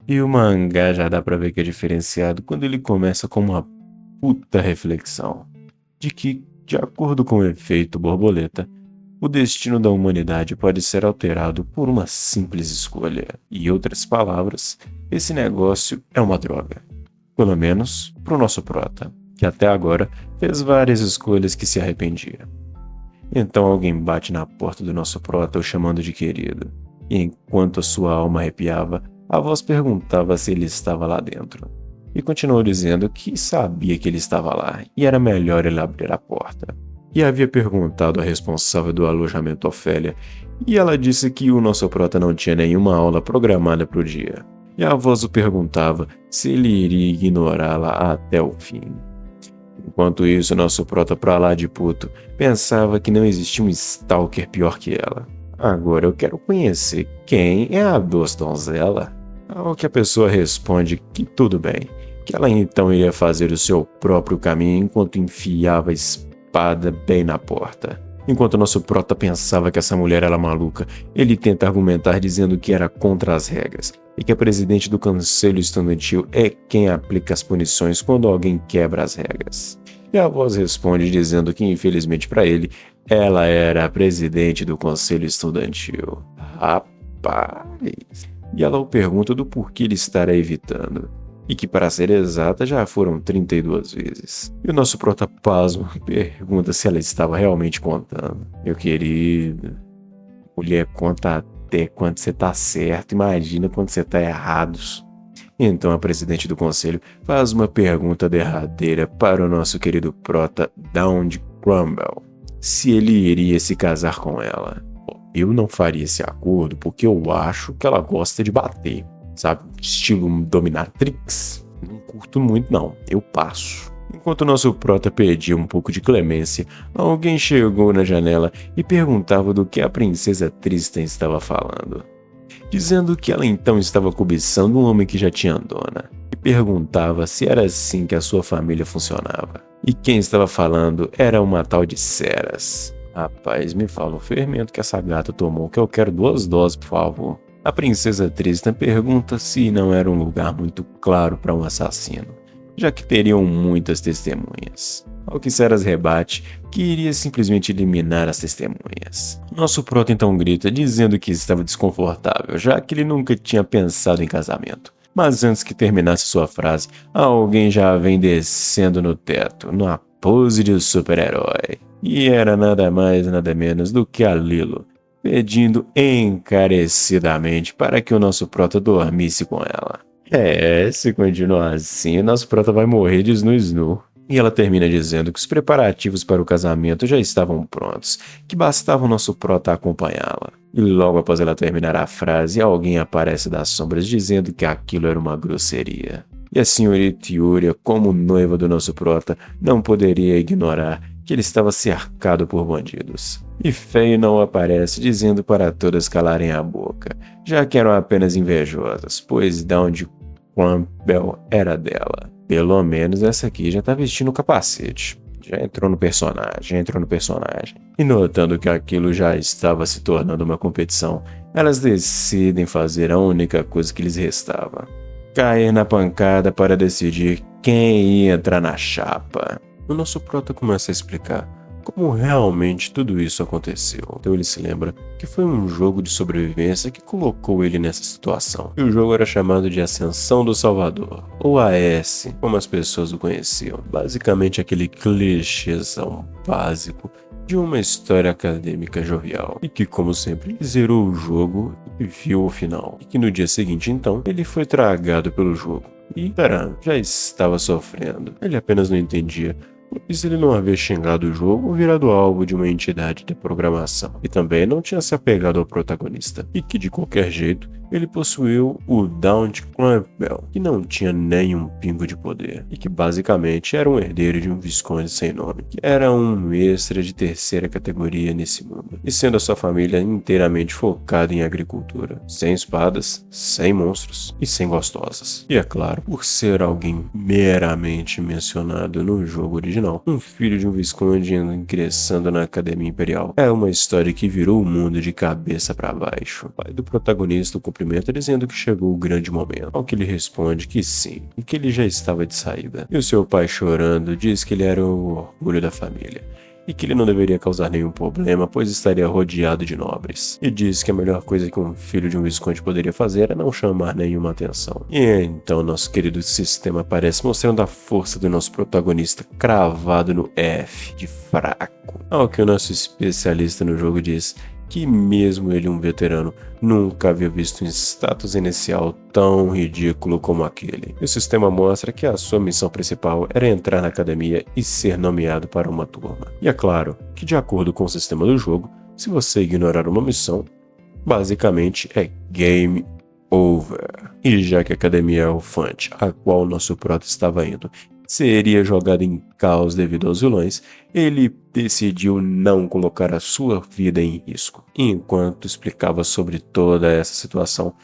E o mangá já dá pra ver que é diferenciado quando ele começa com uma puta reflexão de que, de acordo com o efeito borboleta, o destino da humanidade pode ser alterado por uma simples escolha. Em outras palavras, esse negócio é uma droga. Pelo menos pro nosso prota, que até agora fez várias escolhas que se arrependia. Então alguém bate na porta do nosso prota o chamando de querido. E enquanto a sua alma arrepiava, a voz perguntava se ele estava lá dentro. E continuou dizendo que sabia que ele estava lá e era melhor ele abrir a porta. E havia perguntado à responsável do alojamento Ofélia, e ela disse que o nosso prota não tinha nenhuma aula programada para o dia. E a voz o perguntava se ele iria ignorá-la até o fim. Enquanto isso, nosso prota pra lá de puto pensava que não existia um stalker pior que ela. Agora eu quero conhecer quem é a doce donzela. Ao que a pessoa responde que tudo bem, que ela então iria fazer o seu próprio caminho enquanto enfiava a espada bem na porta. Enquanto nosso prota pensava que essa mulher era maluca, ele tenta argumentar dizendo que era contra as regras e que a presidente do conselho estudantil é quem aplica as punições quando alguém quebra as regras. E a voz responde dizendo que, infelizmente para ele, ela era a presidente do conselho estudantil. Rapaz! E ela o pergunta do porquê ele estará evitando. E que, para ser exata, já foram 32 vezes. E o nosso protapasmo pergunta se ela estava realmente contando. Meu querido, mulher conta até quando você tá certo, imagina quando você tá errado. Então a presidente do conselho faz uma pergunta derradeira para o nosso querido prota Down Crumble. Se ele iria se casar com ela. Eu não faria esse acordo porque eu acho que ela gosta de bater. Sabe, estilo dominatrix. Não curto muito não, eu passo. Enquanto nosso prota pedia um pouco de clemência, alguém chegou na janela e perguntava do que a princesa Tristan estava falando. Dizendo que ela então estava cobiçando um homem que já tinha dona. E perguntava se era assim que a sua família funcionava. E quem estava falando era uma tal de Ceras. Rapaz, me fala o fermento que essa gata tomou que eu quero 2 doses, por favor. A princesa Tristan pergunta se não era um lugar muito claro para um assassino, já que teriam muitas testemunhas. Ao que Ceras rebate que iria simplesmente eliminar as testemunhas. Nosso prota então grita, dizendo que estava desconfortável, já que ele nunca tinha pensado em casamento. Mas antes que terminasse sua frase, alguém já vem descendo no teto, numa pose de super-herói. E era nada mais nada menos do que a Lilo, pedindo encarecidamente para que o nosso prota dormisse com ela. Se continuar assim, nosso prota vai morrer de snu-snu. E ela termina dizendo que os preparativos para o casamento já estavam prontos, que bastava o nosso prota acompanhá-la. E logo após ela terminar a frase, alguém aparece das sombras dizendo que aquilo era uma grosseria. E a senhorita Yuria, como noiva do nosso prota, não poderia ignorar que ele estava cercado por bandidos. E Faye não aparece dizendo para todas calarem a boca, já que eram apenas invejosas, pois Down Crumble era dela. Pelo menos essa aqui já tá vestindo o capacete. Já entrou no personagem. E notando que aquilo já estava se tornando uma competição, elas decidem fazer a única coisa que lhes restava: cair na pancada para decidir quem ia entrar na chapa. O nosso prota começa a explicar como realmente tudo isso aconteceu. Então ele se lembra que foi um jogo de sobrevivência que colocou ele nessa situação. E o jogo era chamado de Ascensão do Salvador, ou AS, como as pessoas o conheciam. Basicamente aquele clichêzão básico de uma história acadêmica jovial. E que, como sempre, ele zerou o jogo e viu o final. E que no dia seguinte, então, ele foi tragado pelo jogo. E, já estava sofrendo. Ele apenas não entendia, pois ele não havia xingado o jogo ou virado alvo de uma entidade de programação, e também não tinha se apegado ao protagonista, e que de qualquer jeito ele possuiu o Daunt Crumble, que não tinha nenhum pingo de poder, e que basicamente era um herdeiro de um visconde sem nome, que era um extra de terceira categoria nesse mundo, e sendo a sua família inteiramente focada em agricultura, sem espadas, sem monstros e sem gostosas. E é claro, por ser alguém meramente mencionado no jogo original, original. Um filho de um visconde ingressando na Academia Imperial. É uma história que virou o mundo de cabeça para baixo. O pai do protagonista o cumprimenta dizendo que chegou o grande momento, ao que ele responde que sim, e que ele já estava de saída. E o seu pai, chorando, diz que ele era o orgulho da família e que ele não deveria causar nenhum problema, pois estaria rodeado de nobres. E diz que a melhor coisa que um filho de um visconde poderia fazer era não chamar nenhuma atenção. E então nosso querido sistema aparece mostrando a força do nosso protagonista cravado no F de fraco. Ao que o nosso especialista no jogo diz que mesmo ele, um veterano, nunca havia visto um status inicial tão ridículo como aquele. E o sistema mostra que a sua missão principal era entrar na academia e ser nomeado para uma turma. E é claro que, de acordo com o sistema do jogo, se você ignorar uma missão, basicamente é game over. E já que a academia Elefante, a qual nosso prota estava indo, seria jogado em caos devido aos vilões, ele decidiu não colocar a sua vida em risco. Enquanto explicava sobre toda essa situação,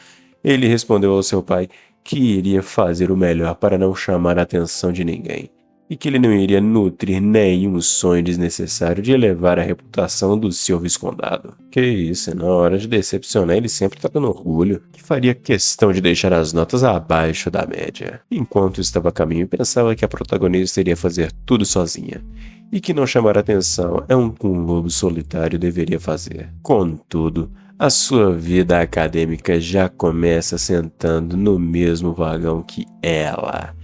ele respondeu ao seu pai que iria fazer o melhor para não chamar a atenção de ninguém, e que ele não iria nutrir nenhum sonho desnecessário de elevar a reputação do seu viscondado. Que isso, na hora de decepcionar ele sempre tá dando orgulho, que faria questão de deixar as notas abaixo da média. Enquanto estava a caminho, pensava que a protagonista iria fazer tudo sozinha, e que não chamar atenção é um lobo solitário deveria fazer. Contudo, a sua vida acadêmica já começa sentando no mesmo vagão que ela.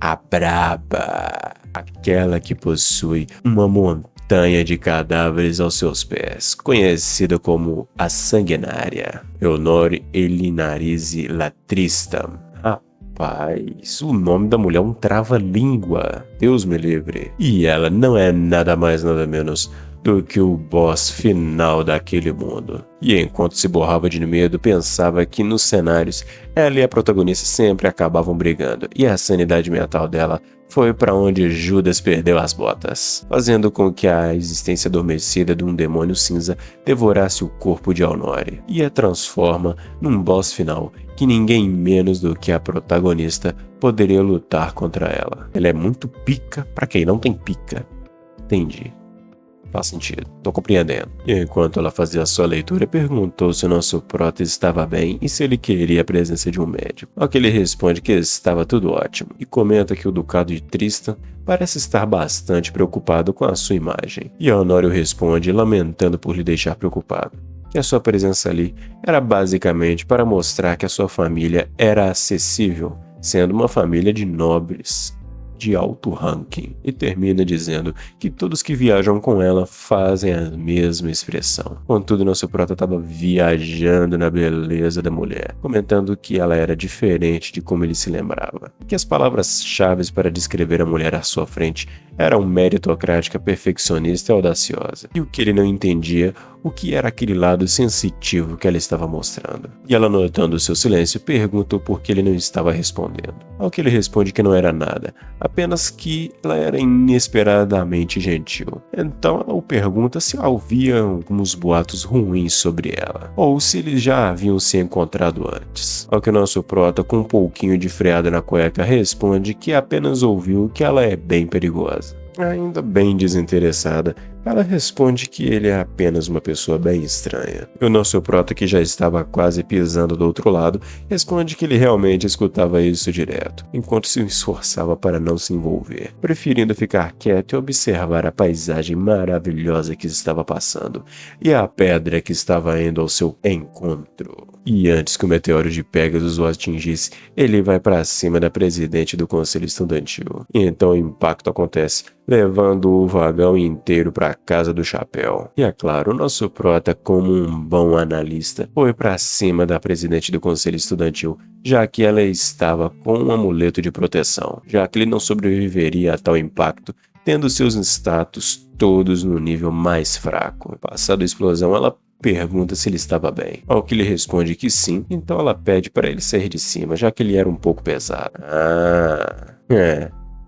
A braba, aquela que possui uma montanha de cadáveres aos seus pés, conhecida como a Sanguinária, Eonore Elinarize Latristam. Rapaz, o nome da mulher é um trava-língua, Deus me livre. E ela não é nada mais nada menos do que o boss final daquele mundo. E enquanto se borrava de medo, pensava que nos cenários, ela e a protagonista sempre acabavam brigando, e a sanidade mental dela foi para onde Judas perdeu as botas, fazendo com que a existência adormecida de um demônio cinza devorasse o corpo de Eonore, e a transforma num boss final que ninguém menos do que a protagonista poderia lutar contra ela. Ela é muito pica para quem não tem pica. Entendi. Faz sentido, tô compreendendo. E enquanto ela fazia a sua leitura, perguntou se o nosso prota estava bem e se ele queria a presença de um médico. Ao que ele responde que estava tudo ótimo, e comenta que o ducado de Tristan parece estar bastante preocupado com a sua imagem. E Honório responde lamentando por lhe deixar preocupado, que a sua presença ali era basicamente para mostrar que a sua família era acessível, sendo uma família de nobres de alto ranking, e termina dizendo que todos que viajam com ela fazem a mesma expressão. Contudo, nosso prota estava viajando na beleza da mulher, comentando que ela era diferente de como ele se lembrava, que as palavras-chave para descrever a mulher à sua frente eram meritocrática, perfeccionista e audaciosa, e o que ele não entendia, o que era aquele lado sensitivo que ela estava mostrando. E ela, notando seu silêncio, perguntou por que ele não estava respondendo. Ao que ele responde que não era nada, apenas que ela era inesperadamente gentil. Então ela o pergunta se havia alguns boatos ruins sobre ela, ou se eles já haviam se encontrado antes. Ao que o nosso prota, com um pouquinho de freada na cueca, responde que apenas ouviu que ela é bem perigosa. Ainda bem desinteressada, ela responde que ele é apenas uma pessoa bem estranha. E o nosso prota, que já estava quase pisando do outro lado, responde que ele realmente escutava isso direto, enquanto se esforçava para não se envolver, preferindo ficar quieto e observar a paisagem maravilhosa que estava passando, e a pedra que estava indo ao seu encontro. E antes que o meteoro de Pegasus o atingisse, ele vai para cima da presidente do conselho estudantil. E então o impacto acontece, levando o vagão inteiro para a casa do chapéu. E é claro, o nosso prota, como um bom analista, foi para cima da presidente do conselho estudantil, já que ela estava com um amuleto de proteção, já que ele não sobreviveria a tal impacto, tendo seus status todos no nível mais fraco. Passada a explosão, ela pergunta se ele estava bem, ao que ele responde que sim, então ela pede para ele sair de cima, já que ele era um pouco pesado.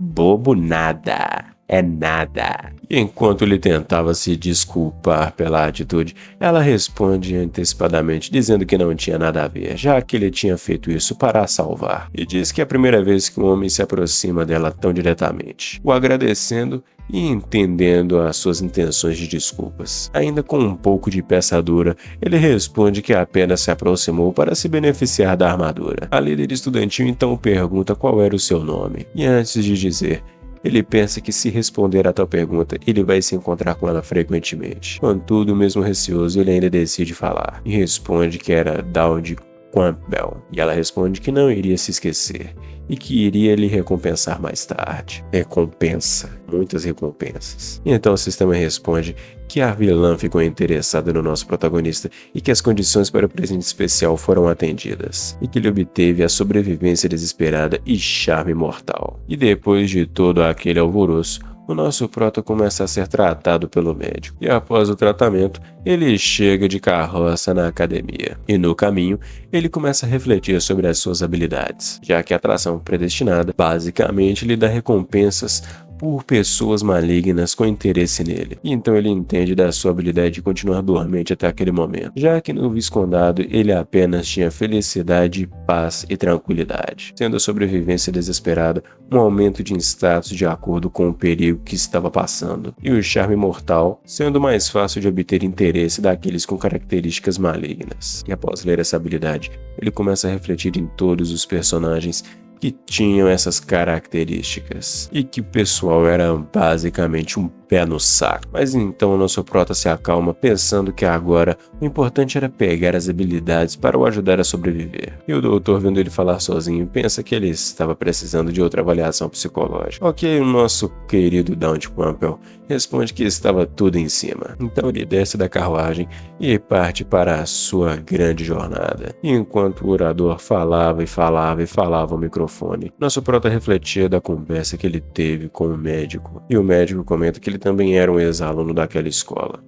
Bobo nada. é nada. E enquanto ele tentava se desculpar pela atitude, ela responde antecipadamente dizendo que não tinha nada a ver, já que ele tinha feito isso para a salvar. E diz que é a primeira vez que um homem se aproxima dela tão diretamente, o agradecendo e entendendo as suas intenções de desculpas. Ainda com um pouco de peça dura, ele responde que apenas se aproximou para se beneficiar da armadura. A líder estudantil então pergunta qual era o seu nome, e antes de dizer, ele pensa que se responder a tal pergunta, ele vai se encontrar com ela frequentemente. Contudo, mesmo receoso, ele ainda decide falar, e responde que era Dowd Campbell, e ela responde que não iria se esquecer, e que iria lhe recompensar mais tarde. Recompensa. Muitas recompensas. E então o sistema responde que a vilã ficou interessada no nosso protagonista e que as condições para o presente especial foram atendidas, e que ele obteve a sobrevivência desesperada e charme mortal. E depois de todo aquele alvoroço, o nosso prota começa a ser tratado pelo médico, e após o tratamento, ele chega de carroça na academia. E no caminho, ele começa a refletir sobre as suas habilidades, já que a atração predestinada basicamente lhe dá recompensas por pessoas malignas com interesse nele. E então ele entende da sua habilidade de continuar dormente até aquele momento, já que no Viscondado ele apenas tinha felicidade, paz e tranquilidade, sendo a sobrevivência desesperada um aumento de status de acordo com o perigo que estava passando, e o charme mortal sendo mais fácil de obter interesse daqueles com características malignas. E após ler essa habilidade, ele começa a refletir em todos os personagens que tinham essas características, e que o pessoal era basicamente um pé no saco. Mas então o nosso prota se acalma, pensando que agora o importante era pegar as habilidades para o ajudar a sobreviver. E o doutor, vendo ele falar sozinho, pensa que ele estava precisando de outra avaliação psicológica. Ok, o nosso querido Dowd Campbell responde que estava tudo em cima. Então ele desce da carruagem e parte para a sua grande jornada. E enquanto o orador falava e falava e falava ao microfone, nosso prota refletia da conversa que ele teve com o médico. E o médico comenta que ele também era um ex-aluno daquela escola,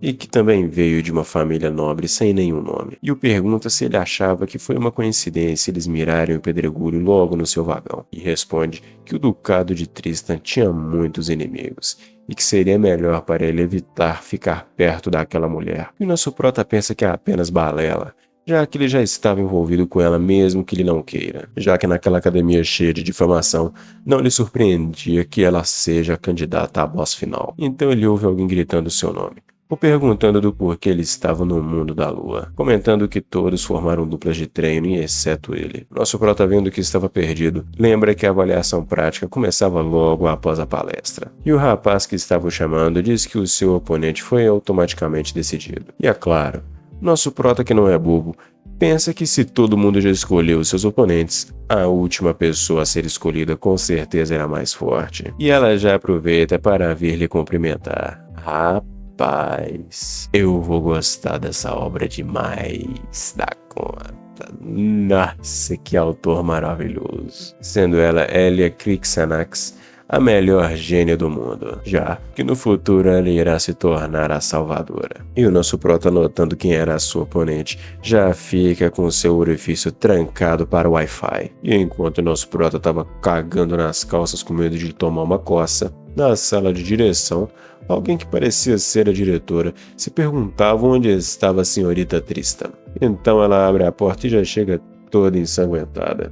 e que também veio de uma família nobre sem nenhum nome. E o pergunta se ele achava que foi uma coincidência eles mirarem o pedregulho logo no seu vagão. E responde que o ducado de Tristan tinha muitos inimigos, e que seria melhor para ele evitar ficar perto daquela mulher. E o nosso prota pensa que é apenas balela, já que ele já estava envolvido com ela mesmo que ele não queira, já que naquela academia cheia de difamação, não lhe surpreendia que ela seja a candidata à boss final. Então ele ouve alguém gritando seu nome, ou perguntando do porquê ele estava no mundo da lua, comentando que todos formaram duplas de treino, exceto ele. Nosso prota, vendo que estava perdido, lembra que a avaliação prática começava logo após a palestra, e o rapaz que estava o chamando diz que o seu oponente foi automaticamente decidido. E é claro, nosso prota, que não é bobo, pensa que se todo mundo já escolheu seus oponentes, a última pessoa a ser escolhida com certeza era mais forte. E ela já aproveita para vir lhe cumprimentar. Rapaz, eu vou gostar dessa obra demais da conta. Nossa, que autor maravilhoso. Sendo ela Elia Crixanax, a melhor gênia do mundo, já que no futuro ela irá se tornar a salvadora. E o nosso prota, notando quem era a sua oponente, já fica com seu orifício trancado para o Wi-Fi. E enquanto o nosso prota estava cagando nas calças com medo de tomar uma coça, na sala de direção, alguém que parecia ser a diretora se perguntava onde estava a senhorita Tristan. Então ela abre a porta e já chega toda ensanguentada.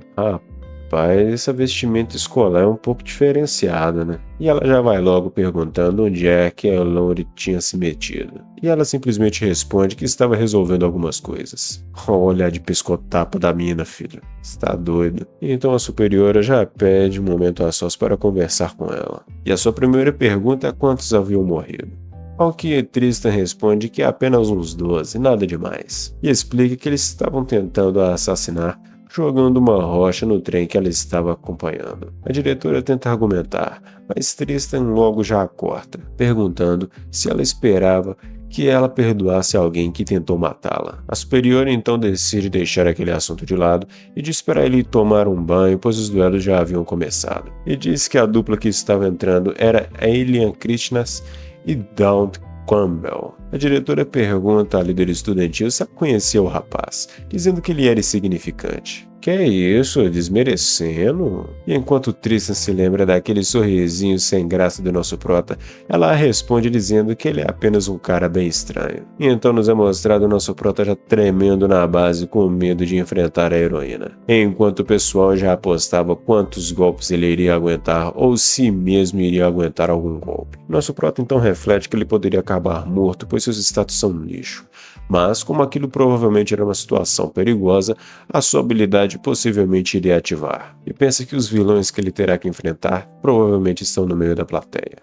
Rapaz, essa vestimenta escolar é um pouco diferenciada, né? E ela já vai logo perguntando onde é que a Lori tinha se metido. E ela simplesmente responde que estava resolvendo algumas coisas. Olha de pescotapa da mina, filho. Está doido. E então a superiora já pede um momento a sós para conversar com ela. E a sua primeira pergunta é quantos haviam morrido. Ao que Tristan responde que apenas uns 12, nada demais. E explica que eles estavam tentando a assassinar, jogando uma rocha no trem que ela estava acompanhando. A diretora tenta argumentar, mas Tristan logo já a corta, perguntando se ela esperava que ela perdoasse alguém que tentou matá-la. A superiora então decide deixar aquele assunto de lado e diz para ele tomar um banho, pois os duelos já haviam começado. E diz que a dupla que estava entrando era Elian Krishnas e Dowd Campbell. A diretora pergunta à líder estudantil se ela conhecia o rapaz, dizendo que ele era insignificante. Que é isso, desmerecendo? E enquanto Tristan se lembra daquele sorrisinho sem graça do nosso prota, ela responde dizendo que ele é apenas um cara bem estranho. E então nos é mostrado o nosso prota já tremendo na base com medo de enfrentar a heroína. Enquanto o pessoal já apostava quantos golpes ele iria aguentar ou se mesmo iria aguentar algum golpe. Nosso prota então reflete que ele poderia acabar morto pois seus status são um lixo. Mas, como aquilo provavelmente era uma situação perigosa, a sua habilidade possivelmente iria ativar, e pensa que os vilões que ele terá que enfrentar provavelmente estão no meio da plateia.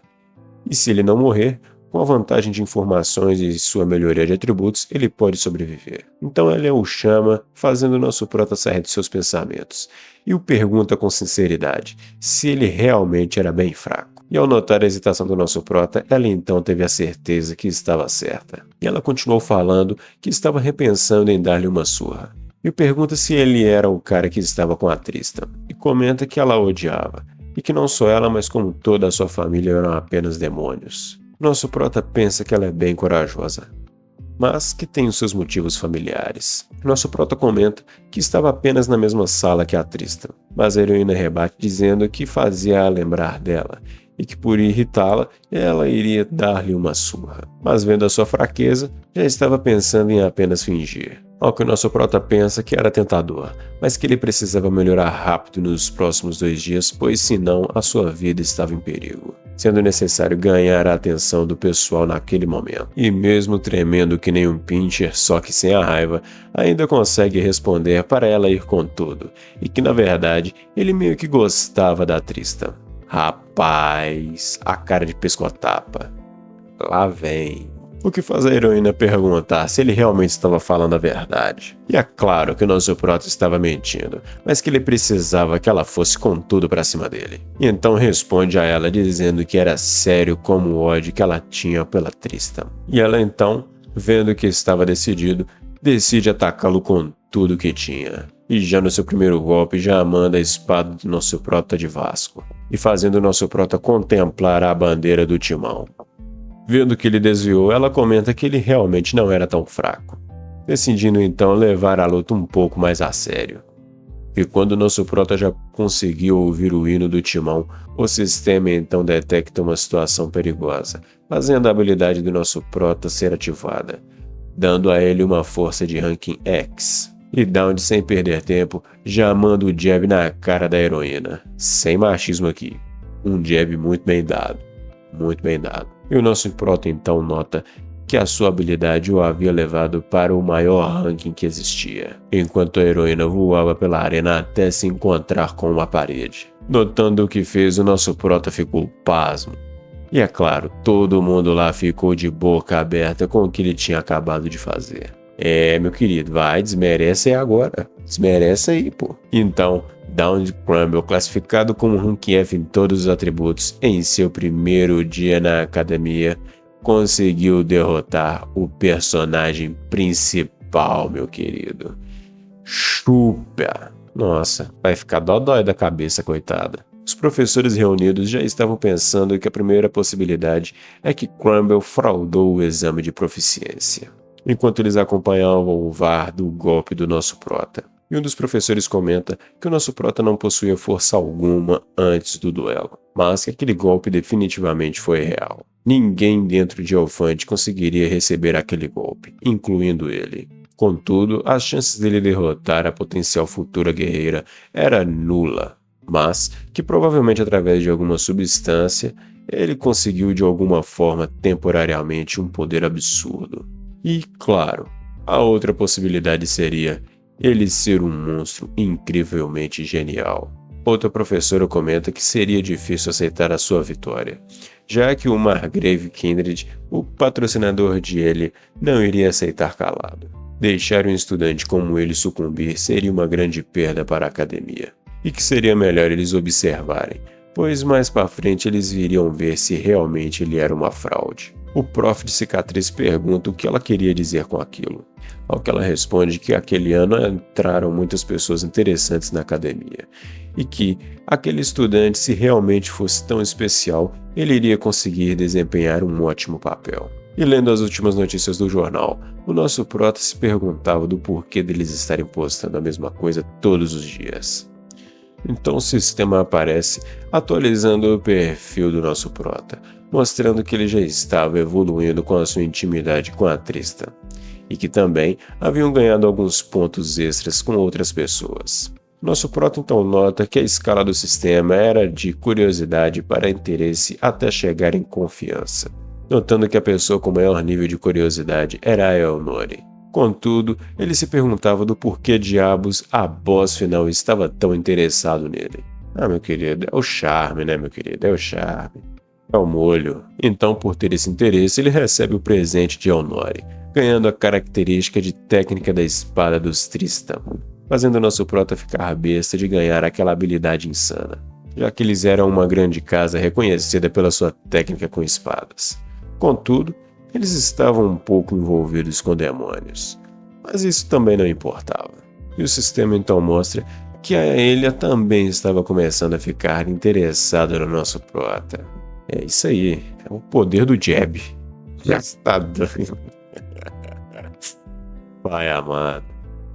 E se ele não morrer, com a vantagem de informações e sua melhoria de atributos, ele pode sobreviver. Então ela o chama, fazendo nosso prota sair de seus pensamentos, e o pergunta com sinceridade se ele realmente era bem fraco. E ao notar a hesitação do nosso prota, ela então teve a certeza que estava certa. E ela continuou falando que estava repensando em dar-lhe uma surra. E pergunta se ele era o cara que estava com a Tristan. E comenta que ela a odiava. E que não só ela, mas como toda a sua família eram apenas demônios. Nosso prota pensa que ela é bem corajosa, mas que tem os seus motivos familiares. Nosso prota comenta que estava apenas na mesma sala que a Tristan, mas a heroína rebate dizendo que fazia-a lembrar dela, e que por irritá-la, ela iria dar-lhe uma surra. Mas vendo a sua fraqueza, já estava pensando em apenas fingir. Ao que o nosso prota pensa que era tentador, mas que ele precisava melhorar rápido nos próximos 2 dias, pois senão a sua vida estava em perigo, sendo necessário ganhar a atenção do pessoal naquele momento. E mesmo tremendo que nem um pincher, só que sem a raiva, ainda consegue responder para ela ir com tudo, e que na verdade ele meio que gostava da Tristan. Rapaz, a cara de pescotapa. Lá vem. O que faz a heroína perguntar se ele realmente estava falando a verdade. E é claro que o nosso prota estava mentindo, mas que ele precisava que ela fosse com tudo pra cima dele. E então responde a ela dizendo que era sério como o ódio que ela tinha pela Tristan. E ela então, vendo que estava decidido, decide atacá-lo com tudo que tinha. E já no seu primeiro golpe já manda a espada do nosso prota de Vasco, e fazendo o nosso prota contemplar a bandeira do timão. Vendo que ele desviou, ela comenta que ele realmente não era tão fraco, decidindo então levar a luta um pouco mais a sério. E quando o nosso prota já conseguiu ouvir o hino do timão, o sistema então detecta uma situação perigosa, fazendo a habilidade do nosso prota ser ativada, dando a ele uma força de ranking X. E Down, sem perder tempo, já manda o jab na cara da heroína. Sem machismo aqui. Um jab muito bem dado. Muito bem dado. E o nosso prota então nota que a sua habilidade o havia levado para o maior ranking que existia, enquanto a heroína voava pela arena até se encontrar com uma parede. Notando o que fez, o nosso prota ficou pasmo. E é claro, todo mundo lá ficou de boca aberta com o que ele tinha acabado de fazer. Meu querido, vai, desmerece aí agora. Desmerece aí, pô. Então, Down Crumble, classificado como ranking F em todos os atributos em seu primeiro dia na academia, conseguiu derrotar o personagem principal, meu querido. Chupa! Nossa, vai ficar dodói da cabeça, coitada. Os professores reunidos já estavam pensando que a primeira possibilidade é que Crumble fraudou o exame de proficiência, enquanto eles acompanhavam o VAR do golpe do nosso prota. E um dos professores comenta que o nosso prota não possuía força alguma antes do duelo, mas que aquele golpe definitivamente foi real. Ninguém dentro de Elefante conseguiria receber aquele golpe, incluindo ele. Contudo, as chances dele derrotar a potencial futura guerreira era nula, mas que provavelmente através de alguma substância, ele conseguiu de alguma forma temporariamente um poder absurdo. E, claro, a outra possibilidade seria ele ser um monstro incrivelmente genial. Outra professora comenta que seria difícil aceitar a sua vitória, já que o Margrave Kindred, o patrocinador de ele, não iria aceitar calado. Deixar um estudante como ele sucumbir seria uma grande perda para a academia, e que seria melhor eles observarem, pois mais para frente eles viriam ver se realmente ele era uma fraude. O prof de cicatriz pergunta o que ela queria dizer com aquilo, ao que ela responde que aquele ano entraram muitas pessoas interessantes na academia, e que aquele estudante, se realmente fosse tão especial, ele iria conseguir desempenhar um ótimo papel. E lendo as últimas notícias do jornal, o nosso prota se perguntava do porquê deles estarem postando a mesma coisa todos os dias. Então o sistema aparece atualizando o perfil do nosso prota, mostrando que ele já estava evoluindo com a sua intimidade com a Tristan, e que também haviam ganhado alguns pontos extras com outras pessoas. Nosso prota então nota que a escala do sistema era de curiosidade para interesse até chegar em confiança, notando que a pessoa com maior nível de curiosidade era a Elnori. Contudo, ele se perguntava do porquê diabos a boss final estava tão interessado nele. Ah, meu querido, é o charme, né, meu querido? É o charme. É o molho. Então, por ter esse interesse, ele recebe o presente de Elnori, ganhando a característica de técnica da espada dos Tristan, fazendo nosso prota ficar besta de ganhar aquela habilidade insana, já que eles eram uma grande casa reconhecida pela sua técnica com espadas. Contudo, eles estavam um pouco envolvidos com demônios, mas isso também não importava. E o sistema então mostra que a Elia também estava começando a ficar interessada no nosso prota. É isso aí, é o poder do jab. Já está doido. Pai amado.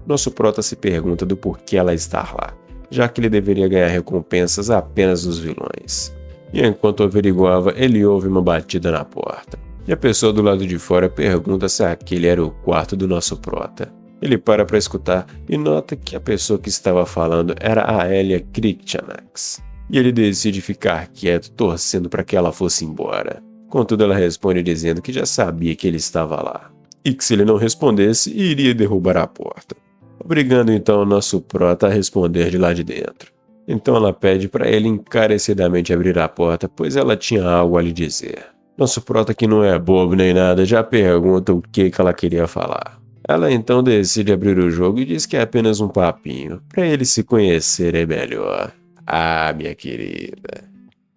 Nosso prota se pergunta do porquê ela está lá, já que ele deveria ganhar recompensas apenas dos vilões. E enquanto averiguava, ele ouve uma batida na porta. E a pessoa do lado de fora pergunta se aquele era o quarto do nosso prota. Ele para escutar e nota que a pessoa que estava falando era a Elia Krikchanax. E ele decide ficar quieto, torcendo para que ela fosse embora. Contudo, ela responde dizendo que já sabia que ele estava lá, e que se ele não respondesse, iria derrubar a porta, obrigando então o nosso prota a responder de lá de dentro. Então ela pede para ele encarecidamente abrir a porta, pois ela tinha algo a lhe dizer. Nosso prota, que não é bobo nem nada, já pergunta o que ela queria falar. Ela então decide abrir o jogo e diz que é apenas um papinho, para eles se conhecerem melhor. Ah, minha querida,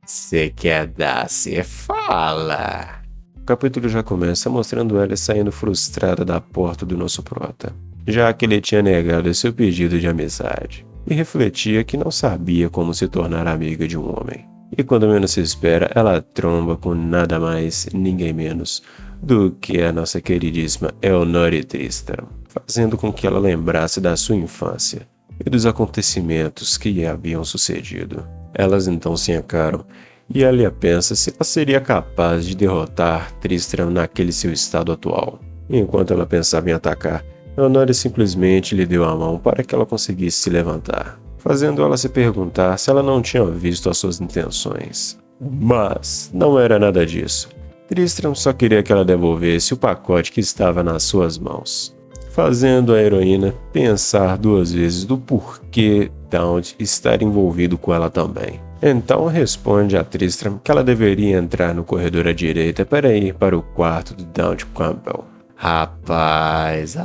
você quer dar, cê fala. O capítulo já começa mostrando ela saindo frustrada da porta do nosso prota, já que ele tinha negado seu pedido de amizade, e refletia que não sabia como se tornar amiga de um homem. E quando menos se espera, ela tromba com nada mais, ninguém menos, do que a nossa queridíssima Elnori Tristan, fazendo com que ela lembrasse da sua infância e dos acontecimentos que lhe haviam sucedido. Elas então se encaram, e Elia pensa se ela seria capaz de derrotar Tristram naquele seu estado atual. E enquanto ela pensava em atacar, Elnori simplesmente lhe deu a mão para que ela conseguisse se levantar, fazendo ela se perguntar se ela não tinha visto as suas intenções. Mas não era nada disso. Tristram só queria que ela devolvesse o pacote que estava nas suas mãos, fazendo a heroína pensar duas vezes do porquê Daunt estar envolvido com ela também. Então responde a Tristram que ela deveria entrar no corredor à direita para ir para o quarto do Daunt Campbell. Rapaz,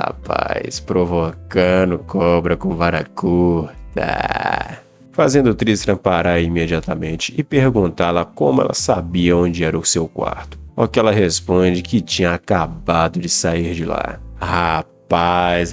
provocando cobra com vara curta. Fazendo Tristram parar imediatamente e perguntá-la como ela sabia onde era o seu quarto. Ao que ela responde que tinha acabado de sair de lá. Rapaz,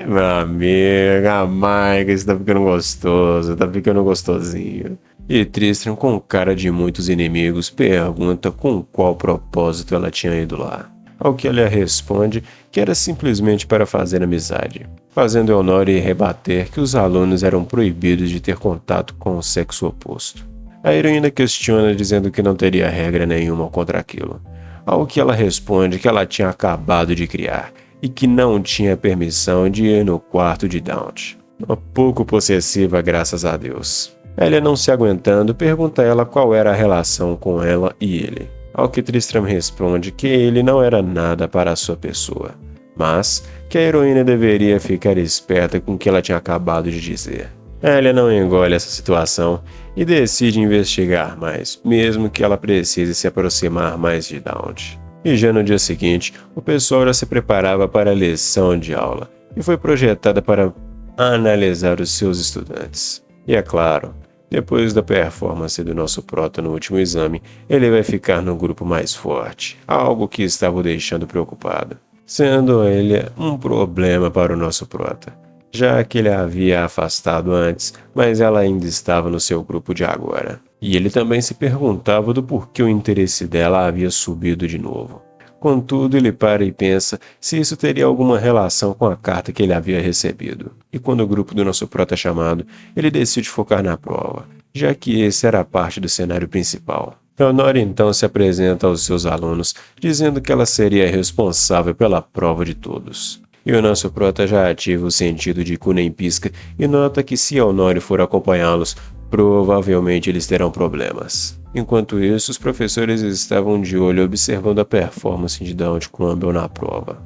meu amigo, a Maica está ficando gostoso, tá ficando gostosinho. E Tristram, com cara de muitos inimigos, pergunta com qual propósito ela tinha ido lá. Ao que ela responde que era simplesmente para fazer amizade, fazendo Elnori rebater que os alunos eram proibidos de ter contato com o sexo oposto. A heroína questiona dizendo que não teria regra nenhuma contra aquilo, ao que ela responde que ela tinha acabado de criar e que não tinha permissão de ir no quarto de Daunt. Um pouco possessiva, graças a Deus. Elia, não se aguentando, pergunta a ela qual era a relação com ela e ele, ao que Tristram responde que ele não era nada para a sua pessoa, mas que a heroína deveria ficar esperta com o que ela tinha acabado de dizer. Elia não engole essa situação e decide investigar mais, mesmo que ela precise se aproximar mais de Daunt. E já no dia seguinte, o pessoal já se preparava para a lição de aula e foi projetada para analisar os seus estudantes. E é claro, depois da performance do nosso prota no último exame, ele vai ficar no grupo mais forte, algo que estava o deixando preocupado, sendo ele um problema para o nosso prota, já que ele a havia afastado antes, mas ela ainda estava no seu grupo de agora. E ele também se perguntava do porquê o interesse dela havia subido de novo. Contudo, ele para e pensa se isso teria alguma relação com a carta que ele havia recebido. E quando o grupo do nosso prota é chamado, ele decide focar na prova, já que esse era parte do cenário principal. Leonora então se apresenta aos seus alunos, dizendo que ela seria responsável pela prova de todos. E o nosso prota já ativa o sentido de cu nem pisca e nota que se Honório for acompanhá-los, provavelmente eles terão problemas. Enquanto isso, os professores estavam de olho observando a performance de Daud Crumble na prova.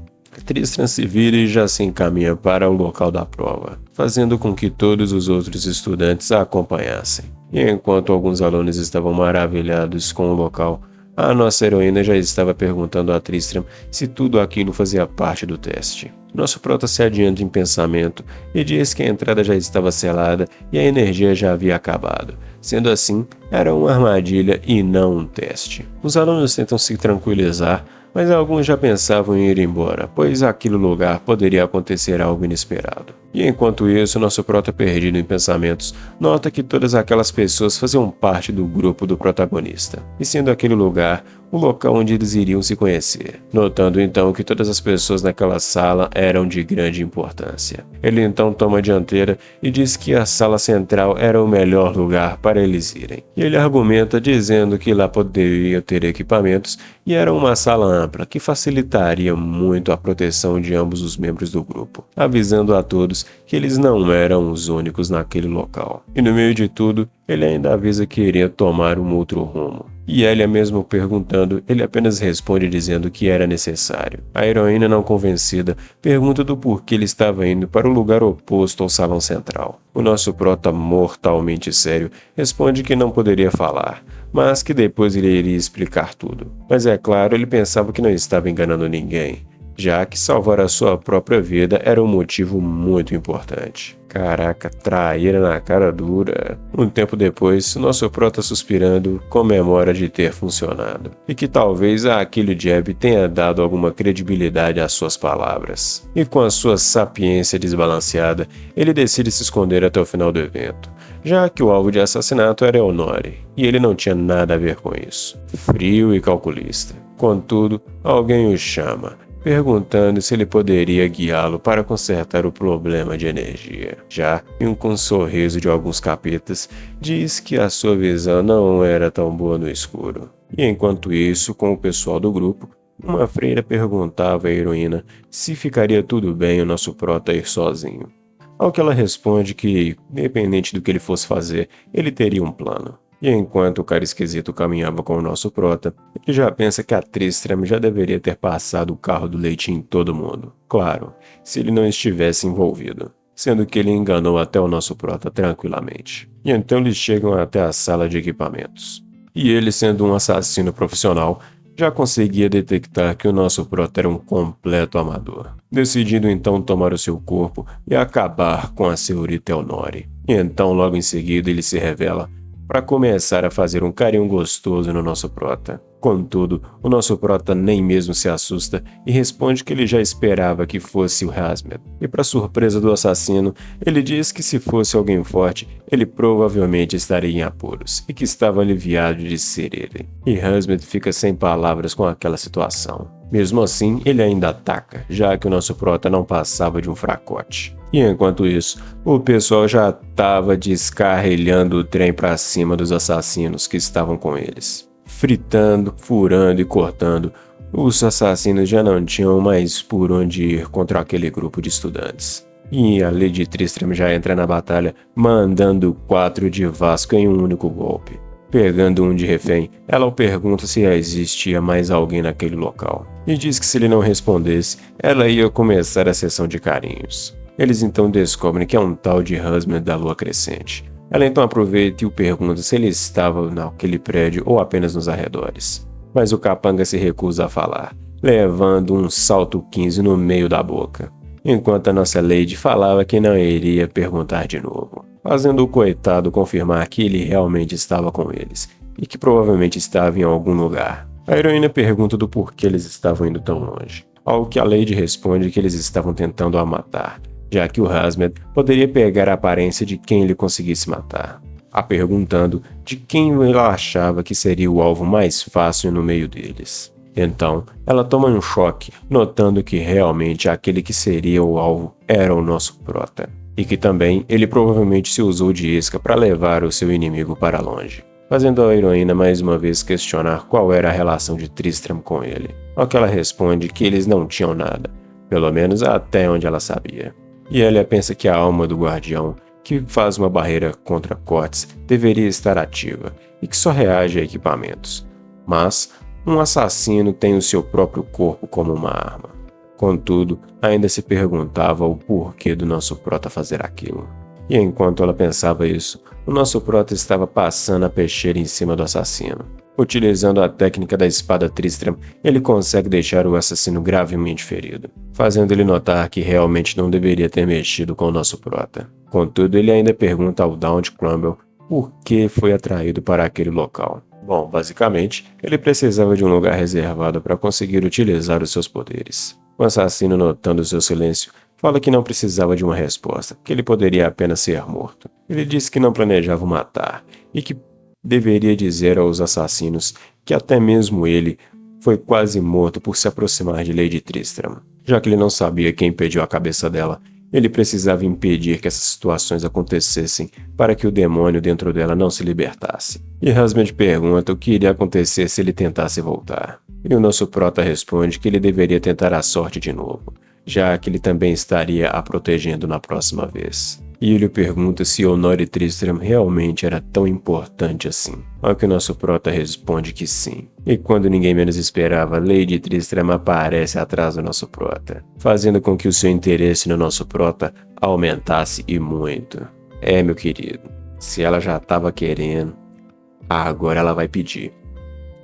Tristram se vira e já se encaminha para o local da prova, fazendo com que todos os outros estudantes a acompanhassem. E enquanto alguns alunos estavam maravilhados com o local, a nossa heroína já estava perguntando a Tristram se tudo aquilo fazia parte do teste. Nosso prota se adianta em pensamento e diz que a entrada já estava selada e a energia já havia acabado. Sendo assim, era uma armadilha e não um teste. Os alunos tentam se tranquilizar, mas alguns já pensavam em ir embora, pois aquele lugar poderia acontecer algo inesperado. E enquanto isso, nosso prota perdido em pensamentos, nota que todas aquelas pessoas faziam parte do grupo do protagonista, e sendo aquele lugar o local onde eles iriam se conhecer, notando então que todas as pessoas naquela sala eram de grande importância. Ele então toma a dianteira e diz que a sala central era o melhor lugar para eles irem. E ele argumenta dizendo que lá poderia ter equipamentos e era uma sala ampla que facilitaria muito a proteção de ambos os membros do grupo, avisando a todos que eles não eram os únicos naquele local. E no meio de tudo, ele ainda avisa que iria tomar um outro rumo. E Elia mesmo perguntando, ele apenas responde dizendo que era necessário. A heroína não convencida pergunta do porquê ele estava indo para o lugar oposto ao salão central. O nosso prota mortalmente sério responde que não poderia falar, mas que depois ele iria explicar tudo. Mas é claro, ele pensava que não estava enganando ninguém, já que salvar a sua própria vida era um motivo muito importante. Caraca, traíra na cara dura. Um tempo depois, nosso prota suspirando comemora de ter funcionado, e que talvez aquele jab tenha dado alguma credibilidade às suas palavras. E com a sua sapiência desbalanceada, ele decide se esconder até o final do evento, já que o alvo de assassinato era Honório, e ele não tinha nada a ver com isso. Frio e calculista. Contudo, alguém o chama, perguntando se ele poderia guiá-lo para consertar o problema de energia. Já, com um sorriso de alguns capetas, diz que a sua visão não era tão boa no escuro. E enquanto isso, com o pessoal do grupo, uma freira perguntava à heroína se ficaria tudo bem o nosso prota ir sozinho. Ao que ela responde que, independente do que ele fosse fazer, ele teria um plano. E enquanto o cara esquisito caminhava com o nosso prota, ele já pensa que a Tristram já deveria ter passado o carro do leite em todo mundo. Claro, se ele não estivesse envolvido, sendo que ele enganou até o nosso prota tranquilamente. E então eles chegam até a sala de equipamentos. E ele, sendo um assassino profissional, já conseguia detectar que o nosso prota era um completo amador, decidindo então tomar o seu corpo e acabar com a senhorita Honório. E então logo em seguida ele se revela para começar a fazer um carinho gostoso no nosso prota. Contudo, o nosso prota nem mesmo se assusta e responde que ele já esperava que fosse o Hazmet. E para surpresa do assassino, ele diz que se fosse alguém forte, ele provavelmente estaria em apuros e que estava aliviado de ser ele. E Hazmet fica sem palavras com aquela situação. Mesmo assim, ele ainda ataca, já que o nosso prota não passava de um fracote. E enquanto isso, o pessoal já estava descarrilhando o trem para cima dos assassinos que estavam com eles. Fritando, furando e cortando, os assassinos já não tinham mais por onde ir contra aquele grupo de estudantes. E a Lady Tristram já entra na batalha, mandando 4 de Vasco em um único golpe. Pegando um de refém, ela o pergunta se existia mais alguém naquele local. E diz que se ele não respondesse, ela ia começar a sessão de carinhos. Eles então descobrem que é um tal de Hazmet da Lua Crescente. Ela então aproveita e o pergunta se ele estava naquele prédio ou apenas nos arredores. Mas o capanga se recusa a falar, levando um salto 15 no meio da boca. Enquanto a nossa Lady falava que não iria perguntar de novo, fazendo o coitado confirmar que ele realmente estava com eles, e que provavelmente estava em algum lugar. A heroína pergunta do porquê eles estavam indo tão longe, ao que a Lady responde que eles estavam tentando a matar, já que o Hazmet poderia pegar a aparência de quem ele conseguisse matar. a perguntando de quem ela achava que seria o alvo mais fácil no meio deles. Então, ela toma um choque, notando que realmente aquele que seria o alvo era o nosso prota, e que também ele provavelmente se usou de isca para levar o seu inimigo para longe, fazendo a heroína mais uma vez questionar qual era a relação de Tristram com ele, ao que ela responde que eles não tinham nada, pelo menos até onde ela sabia. E ela pensa que a alma do guardião, que faz uma barreira contra cortes, deveria estar ativa, e que só reage a equipamentos. Mas um assassino tem o seu próprio corpo como uma arma. Contudo, ainda se perguntava o porquê do nosso prota fazer aquilo. E enquanto ela pensava isso, o nosso prota estava passando a peixeira em cima do assassino. Utilizando a técnica da espada Tristram, ele consegue deixar o assassino gravemente ferido, fazendo ele notar que realmente não deveria ter mexido com o nosso prota. Contudo, ele ainda pergunta ao Dawn de Crumble por que foi atraído para aquele local. Bom, basicamente, ele precisava de um lugar reservado para conseguir utilizar os seus poderes. O assassino, notando seu silêncio, fala que não precisava de uma resposta, que ele poderia apenas ser morto. Ele disse que não planejava o matar, e que deveria dizer aos assassinos que até mesmo ele foi quase morto por se aproximar de Lady Tristram. Já que ele não sabia quem pediu a cabeça dela, ele precisava impedir que essas situações acontecessem para que o demônio dentro dela não se libertasse. E Rasmed pergunta o que iria acontecer se ele tentasse voltar. E o nosso prota responde que ele deveria tentar a sorte de novo, já que ele também estaria a protegendo na próxima vez. E ele pergunta se Honori Tristram realmente era tão importante assim, ao que o nosso prota responde que sim. E quando ninguém menos esperava, Lady Tristram aparece atrás do nosso prota, fazendo com que o seu interesse no nosso prota aumentasse e muito. É, meu querido, se ela já estava querendo, agora ela vai pedir.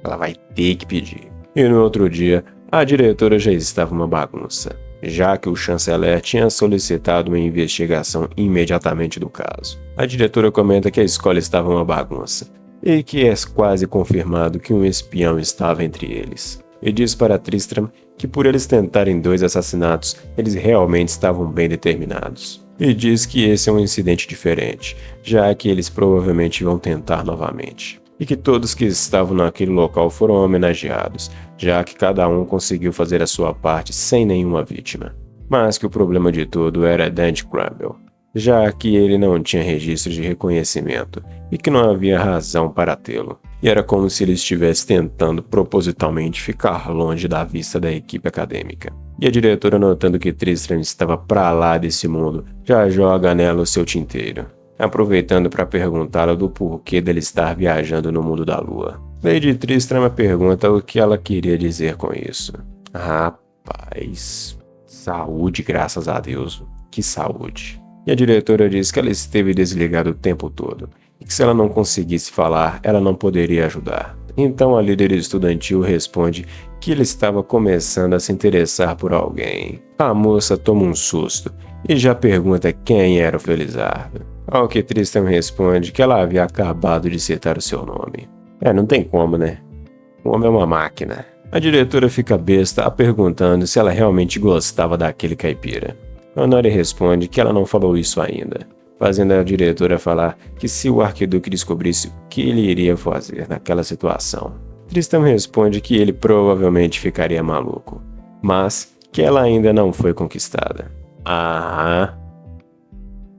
Ela vai ter que pedir. E no outro dia, a diretora já estava uma bagunça, já que o chanceler tinha solicitado uma investigação imediatamente do caso. A diretora comenta que a escola estava uma bagunça, e que é quase confirmado que um espião estava entre eles. E diz para Tristram que por eles tentarem 2 assassinatos, eles realmente estavam bem determinados. E diz que esse é um incidente diferente, já que eles provavelmente vão tentar novamente. E que todos que estavam naquele local foram homenageados, já que cada um conseguiu fazer a sua parte sem nenhuma vítima. Mas que o problema de tudo era Dante Crumble, já que ele não tinha registro de reconhecimento e que não havia razão para tê-lo. E era como se ele estivesse tentando propositalmente ficar longe da vista da equipe acadêmica. E a diretora, notando que Tristram estava pra lá desse mundo, já joga nela o seu tinteiro, aproveitando para perguntá-la do porquê dele estar viajando no mundo da lua. Lady Tristram pergunta o que ela queria dizer com isso. Rapaz, saúde, graças a Deus, que saúde. E a diretora diz que ela esteve desligada o tempo todo, e que se ela não conseguisse falar, ela não poderia ajudar. Então a líder estudantil responde que ele estava começando a se interessar por alguém. A moça toma um susto e já pergunta quem era o Felizardo. Ao que Tristram responde que ela havia acabado de citar o seu nome. Não tem como, né? O homem é uma máquina. A diretora fica besta a perguntando se ela realmente gostava daquele caipira. Honori responde que ela não falou isso ainda, fazendo a diretora falar que se o arquiduque descobrisse o que ele iria fazer naquela situação. Tristram responde que ele provavelmente ficaria maluco, mas que ela ainda não foi conquistada. Ah,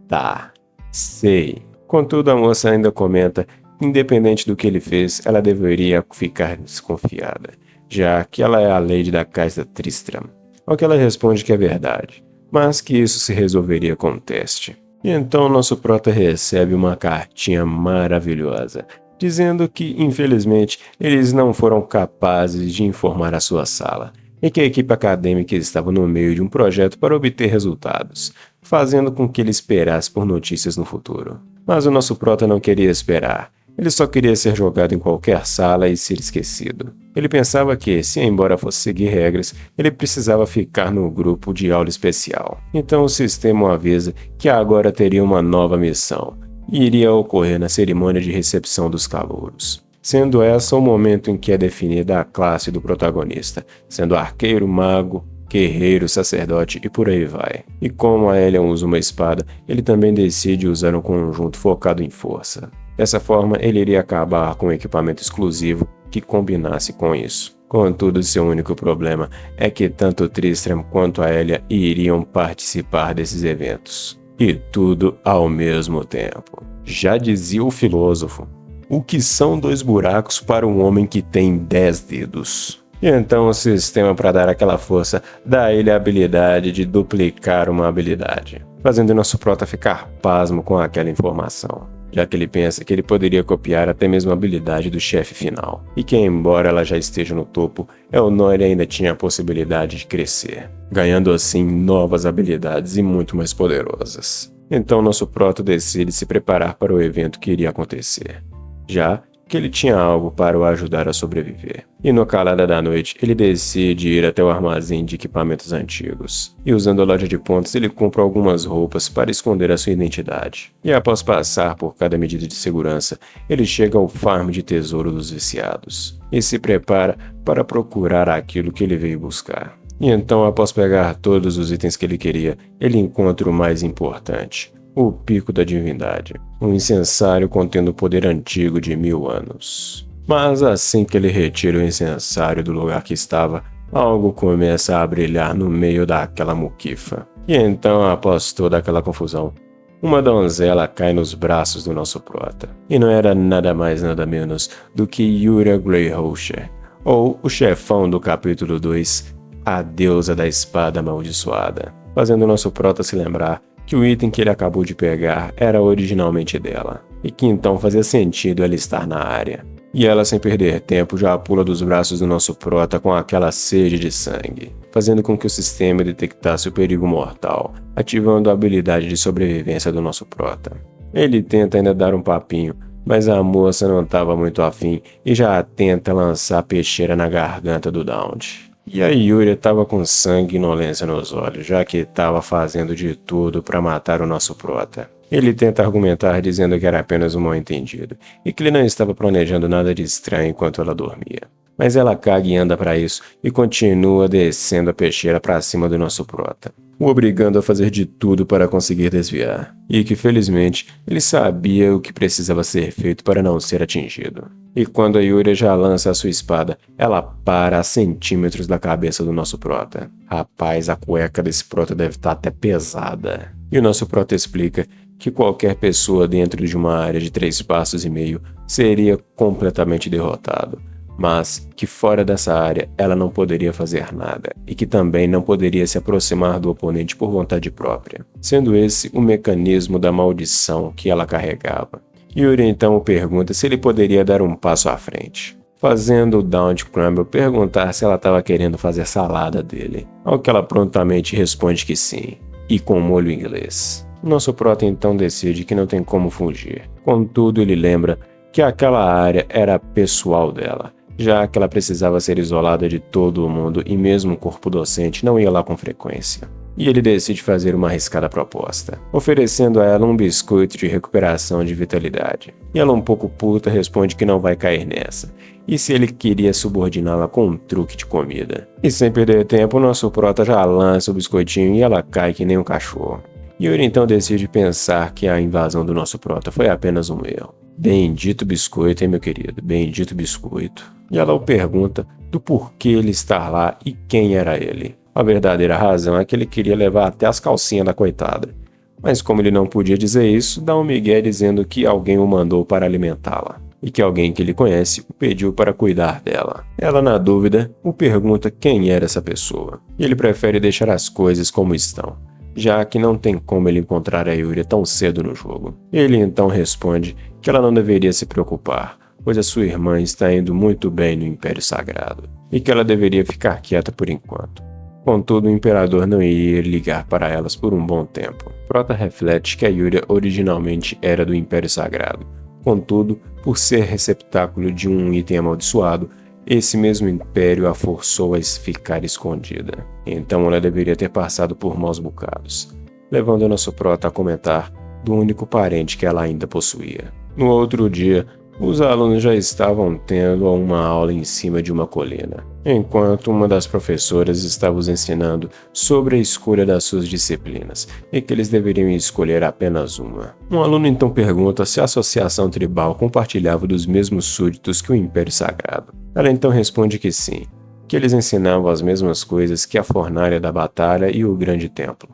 tá, sei. Contudo, a moça ainda comenta que, independente do que ele fez, ela deveria ficar desconfiada, já que ela é a Lady da Casa Tristram. Ao que ela responde que é verdade, mas que isso se resolveria com o teste. E então nosso prota recebe uma cartinha maravilhosa, dizendo que, infelizmente, eles não foram capazes de informar a sua sala, e que a equipe acadêmica estava no meio de um projeto para obter resultados, fazendo com que ele esperasse por notícias no futuro. Mas o nosso prota não queria esperar. Ele só queria ser jogado em qualquer sala e ser esquecido. Ele pensava que, se embora fosse seguir regras, ele precisava ficar no grupo de aula especial. Então o sistema o avisa que agora teria uma nova missão, e iria ocorrer na cerimônia de recepção dos calouros, sendo essa o momento em que é definida a classe do protagonista, sendo arqueiro, mago, guerreiro, sacerdote e por aí vai. E como a Aelion usa uma espada, ele também decide usar um conjunto focado em força. Dessa forma, ele iria acabar com um equipamento exclusivo que combinasse com isso. Contudo, seu único problema é que tanto Tristram quanto a Elia iriam participar desses eventos. E tudo ao mesmo tempo. Já dizia o filósofo, o que são 2 buracos para um homem que tem 10 dedos? E então o sistema, para dar aquela força, dá a ele a habilidade de duplicar uma habilidade, fazendo nosso prota ficar pasmo com aquela informação, já que ele pensa que ele poderia copiar até mesmo a habilidade do chefe final, e que embora ela já esteja no topo, Elnor ainda tinha a possibilidade de crescer, ganhando assim novas habilidades e muito mais poderosas. Então nosso prota decide se preparar para o evento que iria acontecer, já que ele tinha algo para o ajudar a sobreviver. E no calada da noite, ele decide ir até o armazém de equipamentos antigos. E usando a loja de pontos, ele compra algumas roupas para esconder a sua identidade. E após passar por cada medida de segurança, ele chega ao farm de tesouro dos viciados. E se prepara para procurar aquilo que ele veio buscar. E então, após pegar todos os itens que ele queria, ele encontra o mais importante. O Pico da Divindade, um incensário contendo o poder antigo de 1000 anos. Mas assim que ele retira o incensário do lugar que estava, algo começa a brilhar no meio daquela muquifa. E então, após toda aquela confusão, uma donzela cai nos braços do nosso prota. E não era nada mais nada menos do que Yuria Greyhawker, ou o chefão do capítulo 2, a deusa da espada amaldiçoada, fazendo nosso prota se lembrar que o item que ele acabou de pegar era originalmente dela, e que então fazia sentido ela estar na área. E ela, sem perder tempo, já pula dos braços do nosso prota com aquela sede de sangue, fazendo com que o sistema detectasse o perigo mortal, ativando a habilidade de sobrevivência do nosso prota. Ele tenta ainda dar um papinho, mas a moça não estava muito afim e já tenta lançar a peixeira na garganta do Daunt. E a Yuria estava com sangue e inolência nos olhos, já que estava fazendo de tudo para matar o nosso prota. Ele tenta argumentar dizendo que era apenas um mal-entendido, e que ele não estava planejando nada de estranho enquanto ela dormia. Mas ela caga e anda para isso e continua descendo a peixeira para cima do nosso prota, o obrigando a fazer de tudo para conseguir desviar, e que felizmente ele sabia o que precisava ser feito para não ser atingido. E quando a Yuria já lança a sua espada, ela para a centímetros da cabeça do nosso prota. Rapaz, a cueca desse prota deve estar até pesada. E o nosso prota explica que qualquer pessoa dentro de uma área de 3,5 passos seria completamente derrotado, mas que fora dessa área ela não poderia fazer nada e que também não poderia se aproximar do oponente por vontade própria, sendo esse o mecanismo da maldição que ela carregava. Yuria então o pergunta se ele poderia dar um passo à frente, fazendo o Daunt Crumble perguntar se ela estava querendo fazer salada dele, ao que ela prontamente responde que sim, e com molho inglês. Nosso prota então decide que não tem como fugir, contudo ele lembra que aquela área era pessoal dela, já que ela precisava ser isolada de todo o mundo e mesmo o corpo docente não ia lá com frequência. E ele decide fazer uma arriscada proposta, oferecendo a ela um biscoito de recuperação de vitalidade. E ela, um pouco puta, responde que não vai cair nessa, e se ele queria subordiná-la com um truque de comida. E sem perder tempo, o nosso prota já lança o biscoitinho e ela cai que nem um cachorro. Yuria então decide pensar que a invasão do nosso prota foi apenas um erro. Bendito biscoito, hein, meu querido? Bendito biscoito. E ela o pergunta do porquê ele estar lá e quem era ele. A verdadeira razão é que ele queria levar até as calcinhas da coitada. Mas como ele não podia dizer isso, dá um migué dizendo que alguém o mandou para alimentá-la. E que alguém que ele conhece o pediu para cuidar dela. Ela, na dúvida, o pergunta quem era essa pessoa. E ele prefere deixar as coisas como estão, já que não tem como ele encontrar a Yuria tão cedo no jogo. Ele então responde que ela não deveria se preocupar, pois a sua irmã está indo muito bem no Império Sagrado, e que ela deveria ficar quieta por enquanto. Contudo, o Imperador não iria ligar para elas por um bom tempo. Prota reflete que a Yuria originalmente era do Império Sagrado. Contudo, por ser receptáculo de um item amaldiçoado, esse mesmo Império a forçou a ficar escondida. Então ela deveria ter passado por maus bocados, levando nosso prota a comentar do único parente que ela ainda possuía. No outro dia, Os alunos já estavam tendo uma aula em cima de uma colina, enquanto uma das professoras estava os ensinando sobre a escolha das suas disciplinas e que eles deveriam escolher apenas uma. Um aluno então pergunta se a associação tribal compartilhava dos mesmos súditos que o Império Sagrado. Ela então responde que sim, que eles ensinavam as mesmas coisas que a fornalha da batalha e o grande templo.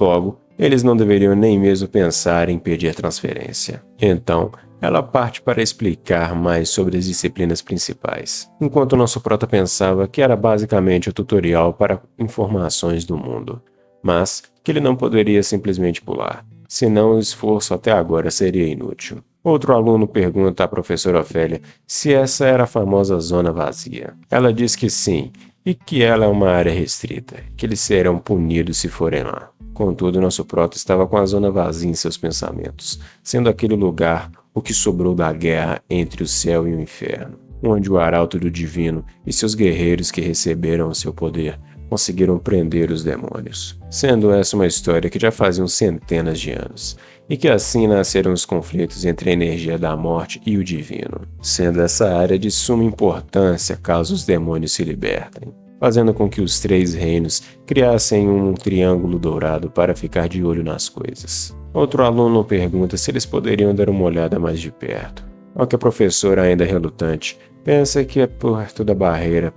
Logo, eles não deveriam nem mesmo pensar em pedir transferência. Então, ela parte para explicar mais sobre as disciplinas principais, enquanto nosso prota pensava que era basicamente o tutorial para informações do mundo, mas que ele não poderia simplesmente pular, senão o esforço até agora seria inútil. Outro aluno pergunta à professora Ofélia se essa era a famosa zona vazia. Ela diz que sim, e que ela é uma área restrita, que eles serão punidos se forem lá. Contudo, nosso prota estava com a zona vazia em seus pensamentos, sendo aquele lugar o que sobrou da guerra entre o céu e o inferno, onde o arauto do divino e seus guerreiros que receberam o seu poder conseguiram prender os demônios, sendo essa uma história que já faziam centenas de anos, e que assim nasceram os conflitos entre a energia da morte e o divino, sendo essa área de suma importância caso os demônios se libertem, fazendo com que os três reinos criassem um triângulo dourado para ficar de olho nas coisas. Outro aluno pergunta se eles poderiam dar uma olhada mais de perto, ao que a professora, ainda relutante, pensa que perto da barreira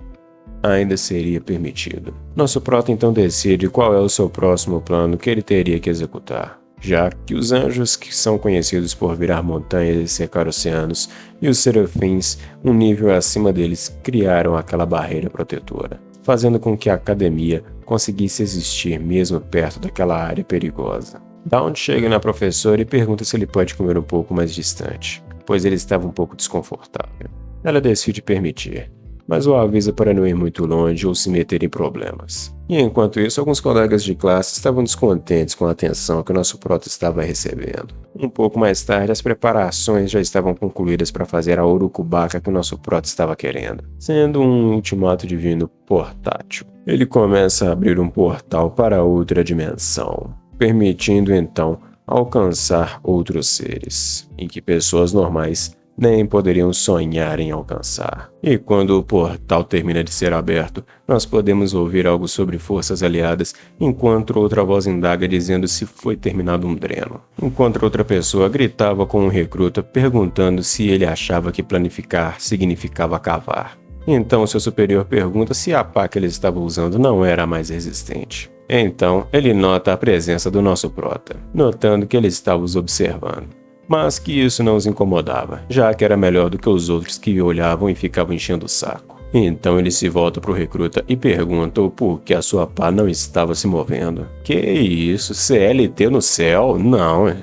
ainda seria permitido. Nosso prota então decide qual é o seu próximo plano que ele teria que executar, já que os anjos, que são conhecidos por virar montanhas e secar oceanos, e os serafins, um nível acima deles, criaram aquela barreira protetora, fazendo com que a academia conseguisse existir mesmo perto daquela área perigosa. Dawn chega na professora e pergunta se ele pode comer um pouco mais distante, pois ele estava um pouco desconfortável. Ela decide permitir, mas o avisa para não ir muito longe ou se meter em problemas. E enquanto isso, alguns colegas de classe estavam descontentes com a atenção que o nosso prota estava recebendo. Um pouco mais tarde, as preparações já estavam concluídas para fazer a urucubaca que o nosso prota estava querendo, sendo um ultimato divino portátil. Ele começa a abrir um portal para outra dimensão, permitindo então alcançar outros seres, em que pessoas normais nem poderiam sonhar em alcançar. E quando o portal termina de ser aberto, nós podemos ouvir algo sobre forças aliadas, enquanto outra voz indaga dizendo se foi terminado um dreno. Enquanto outra pessoa gritava com um recruta perguntando se ele achava que planificar significava cavar. Então seu superior pergunta se a pá que ele estava usando não era a mais resistente. Então ele nota a presença do nosso prota, notando que ele estava os observando, mas que isso não os incomodava, já que era melhor do que os outros que olhavam e ficavam enchendo o saco. Então ele se volta pro recruta e pergunta o porquê a sua pá não estava se movendo. Que isso, CLT no céu? Não,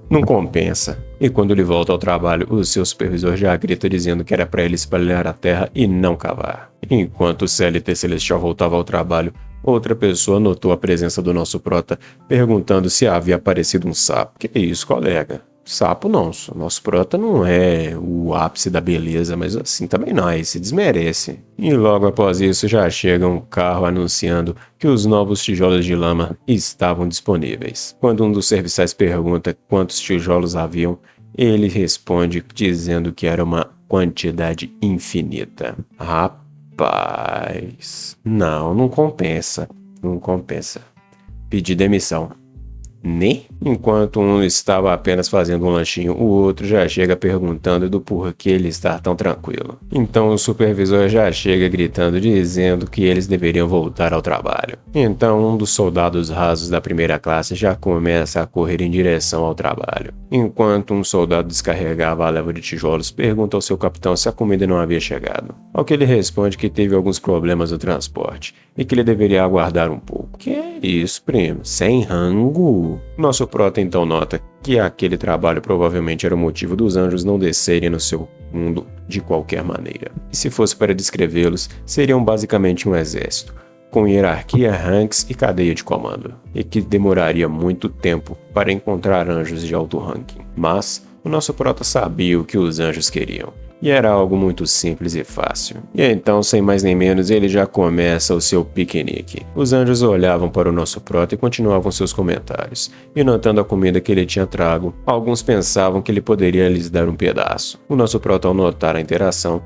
não compensa. E quando ele volta ao trabalho, o seu supervisor já grita dizendo que era para ele espalhar a terra e não cavar. Enquanto o CLT Celestial voltava ao trabalho, outra pessoa notou a presença do nosso prota, perguntando se havia aparecido um sapo. Que isso, colega? Sapo não, nosso prota não é o ápice da beleza, mas assim também não, aí se desmerece. E logo após isso já chega um carro anunciando que os novos tijolos de lama estavam disponíveis. Quando um dos serviçais pergunta quantos tijolos haviam, ele responde dizendo que era uma quantidade infinita. Rapaz, não compensa, não compensa. Pedi demissão. Né? Enquanto um estava apenas fazendo um lanchinho, o outro já chega perguntando do porquê ele está tão tranquilo. Então o supervisor já chega gritando dizendo que eles deveriam voltar ao trabalho. Então um dos soldados rasos da primeira classe já começa a correr em direção ao trabalho. Enquanto um soldado descarregava a leva de tijolos, pergunta ao seu capitão se a comida não havia chegado. Ao que ele responde que teve alguns problemas no transporte e que ele deveria aguardar um pouco. Que isso, primo? Sem rango? Nosso prota então nota que aquele trabalho provavelmente era o motivo dos anjos não descerem no seu mundo de qualquer maneira. E se fosse para descrevê-los, seriam basicamente um exército, com hierarquia, ranks e cadeia de comando, e que demoraria muito tempo para encontrar anjos de alto ranking. Mas o nosso prota sabia o que os anjos queriam, E era algo muito simples e fácil. E então, sem mais nem menos, ele já começa o seu piquenique. Os anjos olhavam para o nosso prota e continuavam seus comentários. E notando a comida que ele tinha trago, alguns pensavam que ele poderia lhes dar um pedaço. O nosso prota, ao notar a interação,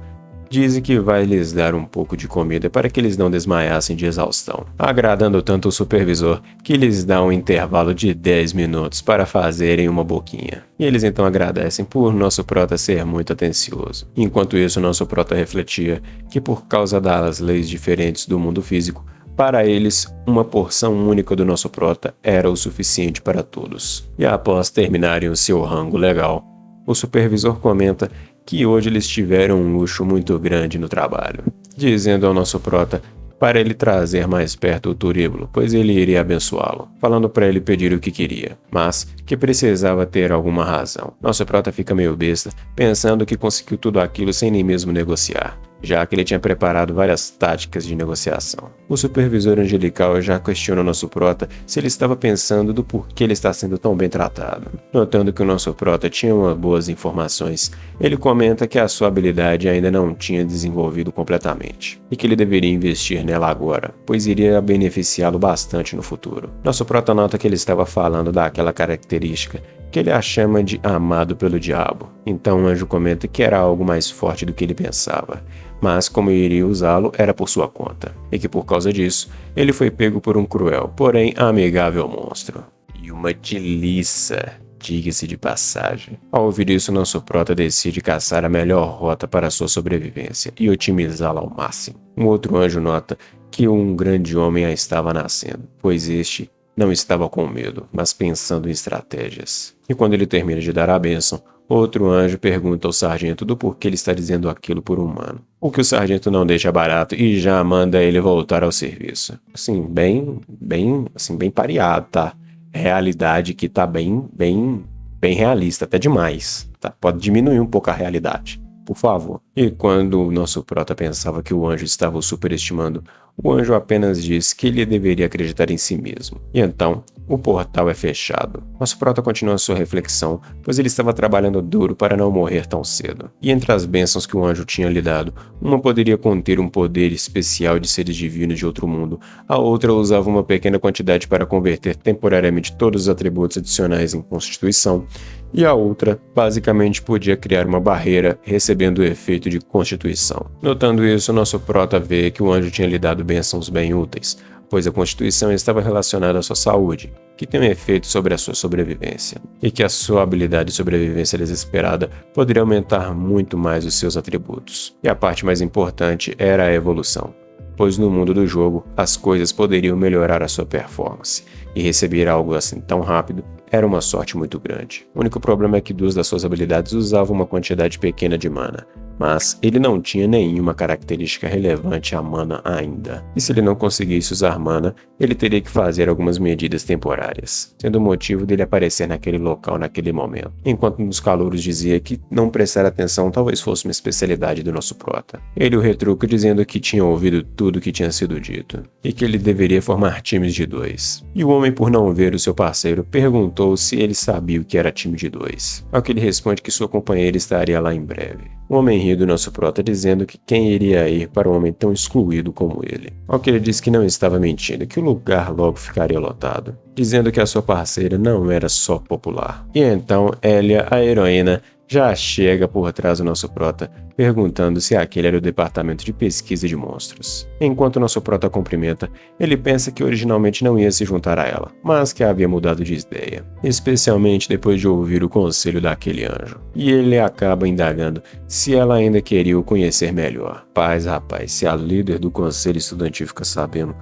dizem que vai lhes dar um pouco de comida para que eles não desmaiassem de exaustão, agradando tanto o supervisor que lhes dá um intervalo de 10 minutos para fazerem uma boquinha. E eles então agradecem por nosso prota ser muito atencioso. Enquanto isso, nosso prota refletia que por causa das leis diferentes do mundo físico, para eles, uma porção única do nosso prota era o suficiente para todos. E após terminarem o seu rango legal, o supervisor comenta que hoje eles tiveram um luxo muito grande no trabalho, dizendo ao nosso prota para ele trazer mais perto o turíbulo, pois ele iria abençoá-lo, falando para ele pedir o que queria, mas que precisava ter alguma razão. Nosso prota fica meio besta, pensando que conseguiu tudo aquilo sem nem mesmo negociar, já que ele tinha preparado várias táticas de negociação. O supervisor angelical já questiona o nosso prota se ele estava pensando do porquê ele está sendo tão bem tratado. Notando que o nosso prota tinha umas boas informações, ele comenta que a sua habilidade ainda não tinha desenvolvido completamente, e que ele deveria investir nela agora, pois iria beneficiá-lo bastante no futuro. Nosso prota nota que ele estava falando daquela característica que ele a chama de amado pelo diabo. Então o anjo comenta que era algo mais forte do que ele pensava, mas como iria usá-lo era por sua conta, e que por causa disso, ele foi pego por um cruel, porém amigável monstro. E uma delícia, diga-se de passagem. Ao ouvir isso, nosso prota decide caçar a melhor rota para sua sobrevivência e otimizá-la ao máximo. Um outro anjo nota que um grande homem a estava nascendo, pois este não estava com medo, mas pensando em estratégias. E quando ele termina de dar a bênção, outro anjo pergunta ao sargento do porquê ele está dizendo aquilo por humano. O que o sargento não deixa barato e já manda ele voltar ao serviço. Assim, bem pareado, tá? Realidade que tá bem realista, até demais, tá? Pode diminuir um pouco a realidade, por favor. E quando o nosso prota pensava que o anjo estava o superestimando, o anjo apenas diz que ele deveria acreditar em si mesmo. E então, o portal é fechado. Nosso prota continua sua reflexão, pois ele estava trabalhando duro para não morrer tão cedo. E entre as bênçãos que o anjo tinha lhe dado, uma poderia conter um poder especial de seres divinos de outro mundo, a outra usava uma pequena quantidade para converter temporariamente todos os atributos adicionais em constituição, e a outra, basicamente, podia criar uma barreira, recebendo o efeito de constituição. Notando isso, nosso prota vê que o anjo tinha lhe dado bênçãos bem úteis, pois a constituição estava relacionada à sua saúde, que tem um efeito sobre a sua sobrevivência, e que a sua habilidade de sobrevivência desesperada poderia aumentar muito mais os seus atributos. E a parte mais importante era a evolução, pois no mundo do jogo, as coisas poderiam melhorar a sua performance, e receber algo assim tão rápido era uma sorte muito grande. O único problema é que duas das suas habilidades usavam uma quantidade pequena de mana, mas ele não tinha nenhuma característica relevante a mana ainda. E se ele não conseguisse usar mana, ele teria que fazer algumas medidas temporárias, sendo o motivo dele aparecer naquele local naquele momento. Enquanto um dos calouros dizia que não prestar atenção talvez fosse uma especialidade do nosso prota. Ele o retruca dizendo que tinha ouvido tudo o que tinha sido dito, e que ele deveria formar times de 2. E o homem, por não ver o seu parceiro, perguntou se ele sabia o que era time de 2, ao que ele responde que sua companheira estaria lá em breve. O homem ri do nosso prota dizendo que quem iria ir para um homem tão excluído como ele, ao que ele disse que não estava mentindo, que o lugar logo ficaria lotado, dizendo que a sua parceira não era só popular. E então Elia, a heroína, já chega por trás do nosso prota, perguntando se aquele era o departamento de pesquisa de monstros. Enquanto nosso prota cumprimenta, ele pensa que originalmente não ia se juntar a ela, mas que havia mudado de ideia, especialmente depois de ouvir o conselho daquele anjo. E ele acaba indagando se ela ainda queria o conhecer melhor. Rapaz, se a líder do conselho estudantil fica sabendo,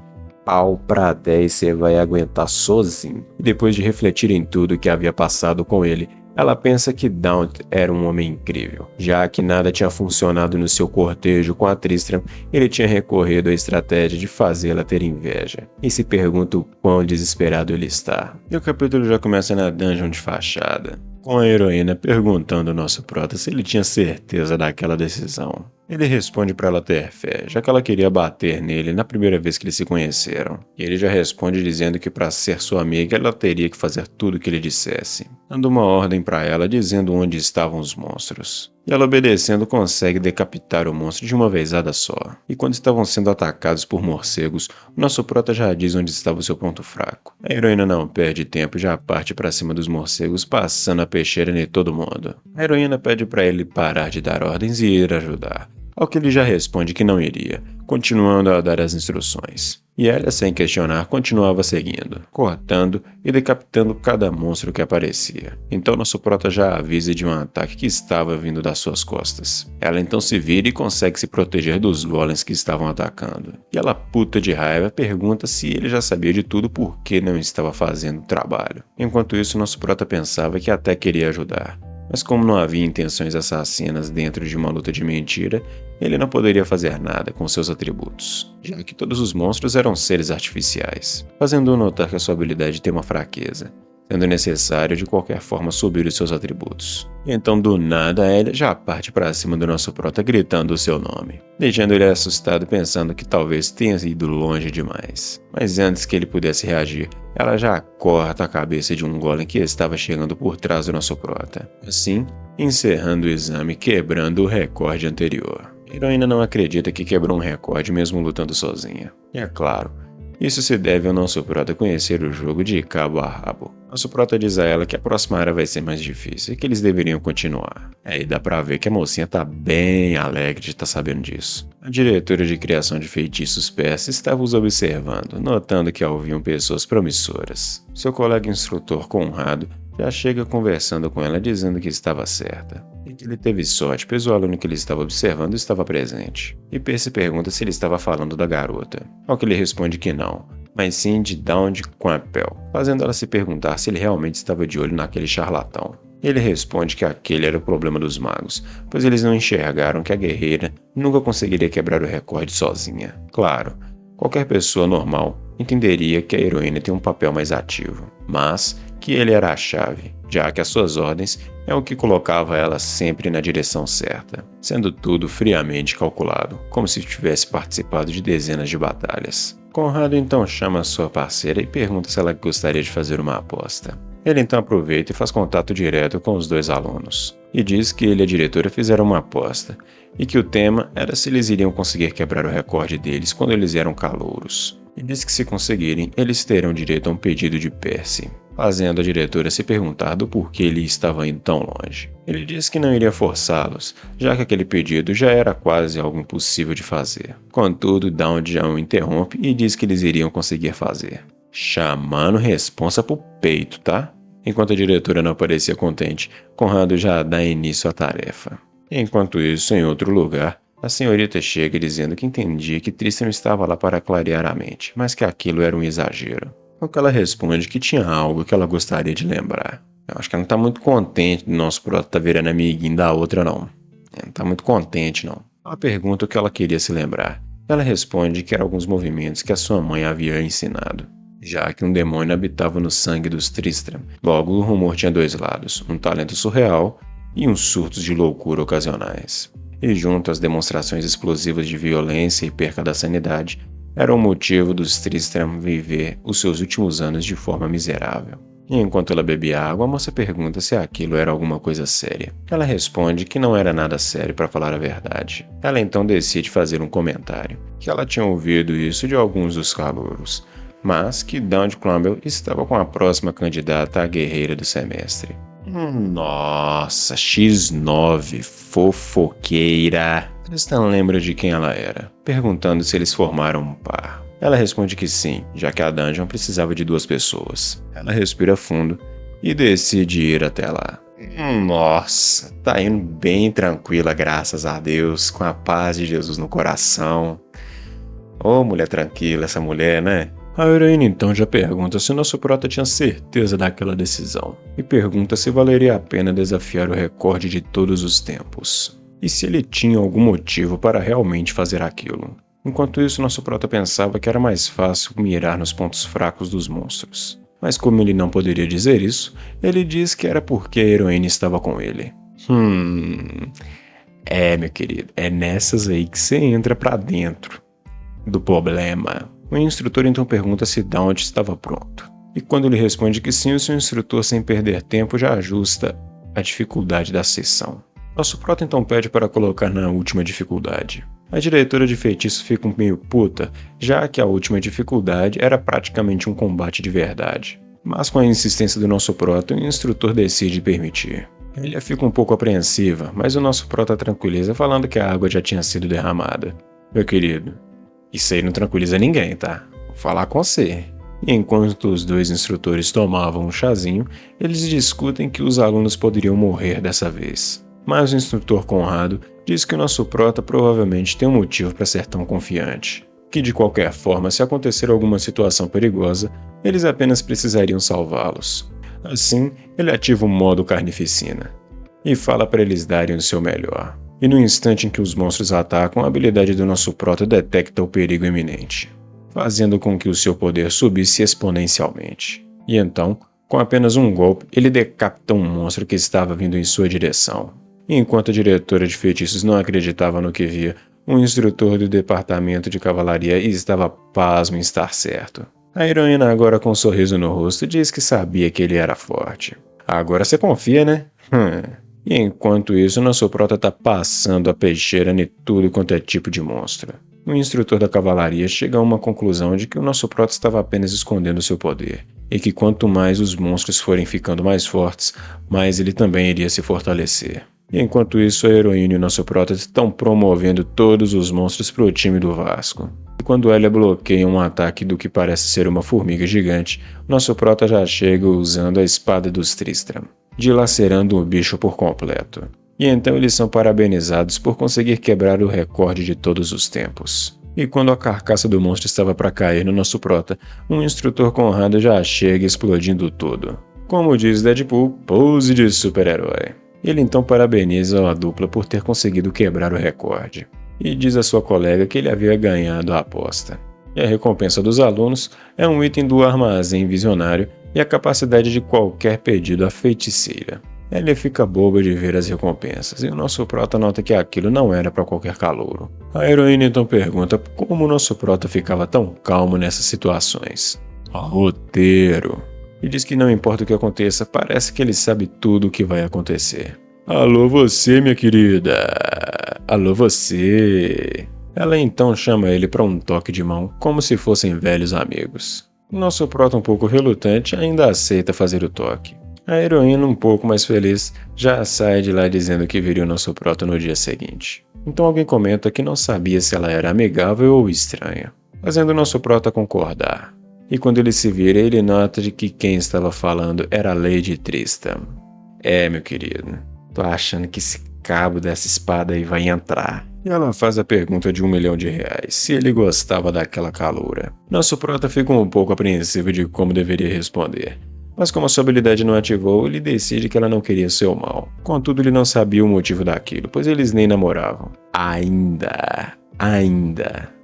pau pra 10 você vai aguentar sozinho. E depois de refletir em tudo que havia passado com ele, ela pensa que Daunt era um homem incrível. Já que nada tinha funcionado no seu cortejo com a Tristram, ele tinha recorrido à estratégia de fazê-la ter inveja. E se pergunta o quão desesperado ele está. E o capítulo já começa na dungeon de fachada, com a heroína perguntando ao nosso prota se ele tinha certeza daquela decisão. Ele responde para ela ter fé, já que ela queria bater nele na primeira vez que eles se conheceram. E ele já responde dizendo que para ser sua amiga ela teria que fazer tudo o que ele dissesse, dando uma ordem para ela dizendo onde estavam os monstros. E ela obedecendo consegue decapitar o monstro de uma vezada só. E quando estavam sendo atacados por morcegos, o nosso prota já diz onde estava o seu ponto fraco. A heroína não perde tempo e já parte para cima dos morcegos, passando a peixeira em todo mundo. A heroína pede para ele parar de dar ordens e ir ajudar, ao que ele já responde que não iria, continuando a dar as instruções. E ela, sem questionar, continuava seguindo, cortando e decapitando cada monstro que aparecia. Então nosso prota já avisa de um ataque que estava vindo das suas costas. Ela então se vira e consegue se proteger dos golems que estavam atacando. E ela, puta de raiva, pergunta se ele já sabia de tudo por que não estava fazendo o trabalho. Enquanto isso, nosso prota pensava que até queria ajudar. Mas como não havia intenções assassinas dentro de uma luta de mentira, ele não poderia fazer nada com seus atributos, já que todos os monstros eram seres artificiais, fazendo-o notar que a sua habilidade tem uma fraqueza, sendo necessário de qualquer forma subir os seus atributos. E então do nada ela já parte para cima do nosso prota gritando o seu nome, deixando ele assustado pensando que talvez tenha ido longe demais. Mas antes que ele pudesse reagir, ela já corta a cabeça de um golem que estava chegando por trás do nosso prota, assim encerrando o exame, quebrando o recorde anterior. A heroína não acredita que quebrou um recorde mesmo lutando sozinha. E é claro, isso se deve ao nosso prota conhecer o jogo de cabo a rabo. Nosso prota diz a ela que a próxima área vai ser mais difícil e que eles deveriam continuar. Aí dá pra ver que a mocinha tá bem alegre de estar sabendo disso. A diretora de criação de feitiços Percy estava os observando, notando que haviam pessoas promissoras. Seu colega instrutor Conrado já chega conversando com ela dizendo que estava certa, e que ele teve sorte, pois o aluno que ele estava observando estava presente. E Percy pergunta se ele estava falando da garota, ao que ele responde que não, mas sim de Dawn Campbell, fazendo ela se perguntar se ele realmente estava de olho naquele charlatão. Ele responde que aquele era o problema dos magos, pois eles não enxergaram que a guerreira nunca conseguiria quebrar o recorde sozinha. Claro, qualquer pessoa normal entenderia que a heroína tem um papel mais ativo, mas que ele era a chave, já que as suas ordens é o que colocava ela sempre na direção certa, sendo tudo friamente calculado, como se tivesse participado de dezenas de batalhas. Conrado então chama sua parceira e pergunta se ela gostaria de fazer uma aposta. Ele então aproveita e faz contato direto com os dois alunos, e diz que ele e a diretora fizeram uma aposta, e que o tema era se eles iriam conseguir quebrar o recorde deles quando eles eram calouros. E diz que se conseguirem, eles terão direito a um pedido de Percy, fazendo a diretora se perguntar do porquê ele estava indo tão longe. Ele diz que não iria forçá-los, já que aquele pedido já era quase algo impossível de fazer. Contudo, Dawn já o interrompe e diz que eles iriam conseguir fazer, chamando responsa pro peito, tá? Enquanto a diretora não parecia contente, Conrado já dá início à tarefa. Enquanto isso, em outro lugar, a senhorita chega dizendo que entendia que Tristan estava lá para clarear a mente, mas que aquilo era um exagero. Ao que ela responde que tinha algo que ela gostaria de lembrar. Eu acho que ela não tá muito contente do nosso prota tá virando amiguinho da outra, não. Ela não tá muito contente, não. Ela pergunta o que ela queria se lembrar. Ela responde que eram alguns movimentos que a sua mãe havia ensinado, já que um demônio habitava no sangue dos Tristram. Logo, o rumor tinha dois lados, um talento surreal e uns surtos de loucura ocasionais. E junto às demonstrações explosivas de violência e perca da sanidade, era o motivo dos Tristram viver os seus últimos anos de forma miserável. E enquanto ela bebia água, a moça pergunta se aquilo era alguma coisa séria. Ela responde que não era nada sério para falar a verdade. Ela então decide fazer um comentário, que ela tinha ouvido isso de alguns dos calouros, mas que Dawn Campbell estava com a próxima candidata à guerreira do semestre. Nossa, X9, fofoqueira. Tristan lembra de quem ela era, perguntando se eles formaram um par. Ela responde que sim, já que a dungeon precisava de duas pessoas. Ela respira fundo e decide ir até lá. Nossa, tá indo bem tranquila, graças a Deus, com a paz de Jesus no coração. Ô, mulher tranquila essa mulher, né? A heroína então já pergunta se o nosso prota tinha certeza daquela decisão, e pergunta se valeria a pena desafiar o recorde de todos os tempos, e se ele tinha algum motivo para realmente fazer aquilo. Enquanto isso, nosso prota pensava que era mais fácil mirar nos pontos fracos dos monstros. Mas como ele não poderia dizer isso, ele diz que era porque a heroína estava com ele. Meu querido, é nessas aí que você entra pra dentro do problema. O instrutor então pergunta se Daunt estava pronto. E quando ele responde que sim, o seu instrutor, sem perder tempo, já ajusta a dificuldade da sessão. Nosso prota então pede para colocar na última dificuldade. A diretora de feitiço fica meio puta, já que a última dificuldade era praticamente um combate de verdade. Mas com a insistência do nosso prota, o instrutor decide permitir. Ela fica um pouco apreensiva, mas o nosso prota tranquiliza falando que a água já tinha sido derramada. Meu querido, isso aí não tranquiliza ninguém, tá? Vou falar com você. E enquanto os dois instrutores tomavam um chazinho, eles discutem que os alunos poderiam morrer dessa vez. Mas o instrutor Conrado diz que o nosso prota provavelmente tem um motivo para ser tão confiante. Que de qualquer forma, se acontecer alguma situação perigosa, eles apenas precisariam salvá-los. Assim, ele ativa o modo carnificina e fala para eles darem o seu melhor. E no instante em que os monstros atacam, a habilidade do nosso prota detecta o perigo iminente, fazendo com que o seu poder subisse exponencialmente. E então, com apenas um golpe, ele decapita um monstro que estava vindo em sua direção. E enquanto a diretora de feitiços não acreditava no que via, um instrutor do departamento de cavalaria estava pasmo em estar certo. A heroína, agora com um sorriso no rosto, diz que sabia que ele era forte. Agora você confia, né? E enquanto isso, nosso prota tá passando a peixeira em tudo quanto é tipo de monstro. O instrutor da cavalaria chega a uma conclusão de que o nosso prota estava apenas escondendo seu poder, e que quanto mais os monstros forem ficando mais fortes, mais ele também iria se fortalecer. E enquanto isso, a heroína e o nosso prota estão promovendo todos os monstros pro time do Vasco. E quando Elia bloqueia um ataque do que parece ser uma formiga gigante, nosso prota já chega usando a espada dos Tristram, dilacerando o bicho por completo. E então eles são parabenizados por conseguir quebrar o recorde de todos os tempos. E quando a carcaça do monstro estava para cair no nosso prota, um instrutor Conrado já chega explodindo tudo. Como diz Deadpool, pose de super-herói. Ele então parabeniza a dupla por ter conseguido quebrar o recorde. E diz à sua colega que ele havia ganhado a aposta. E a recompensa dos alunos é um item do armazém visionário e a capacidade de qualquer pedido à feiticeira. Ela fica boba de ver as recompensas, e o nosso prota nota que aquilo não era para qualquer calouro. A heroína então pergunta como o nosso prota ficava tão calmo nessas situações. Roteiro. E diz que não importa o que aconteça, parece que ele sabe tudo o que vai acontecer. Alô você, minha querida. Alô você. Ela então chama ele para um toque de mão, como se fossem velhos amigos. Nosso prota, um pouco relutante, ainda aceita fazer o toque. A heroína, um pouco mais feliz, já sai de lá dizendo que viria o nosso prota no dia seguinte. Então alguém comenta que não sabia se ela era amigável ou estranha, fazendo nosso prota concordar. E quando ele se vira, ele nota de que quem estava falando era a Lady Tristram. Meu querido, tô achando que esse cabo dessa espada aí vai entrar. E ela faz a pergunta de R$1 milhão, se ele gostava daquela caloura. Nosso prota fica um pouco apreensivo de como deveria responder. Mas como a sua habilidade não ativou, ele decide que ela não queria seu mal. Contudo, ele não sabia o motivo daquilo, pois eles nem namoravam. Ainda.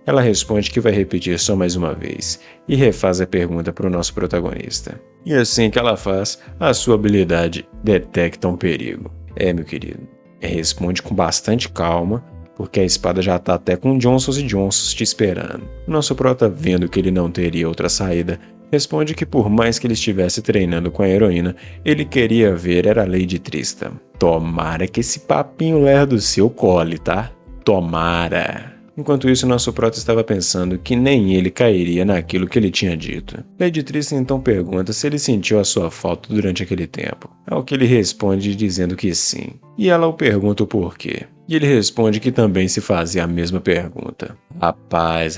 Ela responde que vai repetir só mais uma vez, e refaz a pergunta para o nosso protagonista. E assim que ela faz, a sua habilidade detecta um perigo. Meu querido, responde com bastante calma, porque a espada já tá até com Johnsons e Johnsons te esperando. O nosso prota, vendo que ele não teria outra saída, responde que por mais que ele estivesse treinando com a heroína, ele queria ver era a Lady Tristram. Tomara que esse papinho lerdo seu cole, tá? Tomara! Enquanto isso, nosso prota estava pensando que nem ele cairia naquilo que ele tinha dito. Lady Tristram então pergunta se ele sentiu a sua falta durante aquele tempo, ao que ele responde dizendo que sim. E ela o pergunta o porquê. E ele responde que também se fazia a mesma pergunta. Rapaz.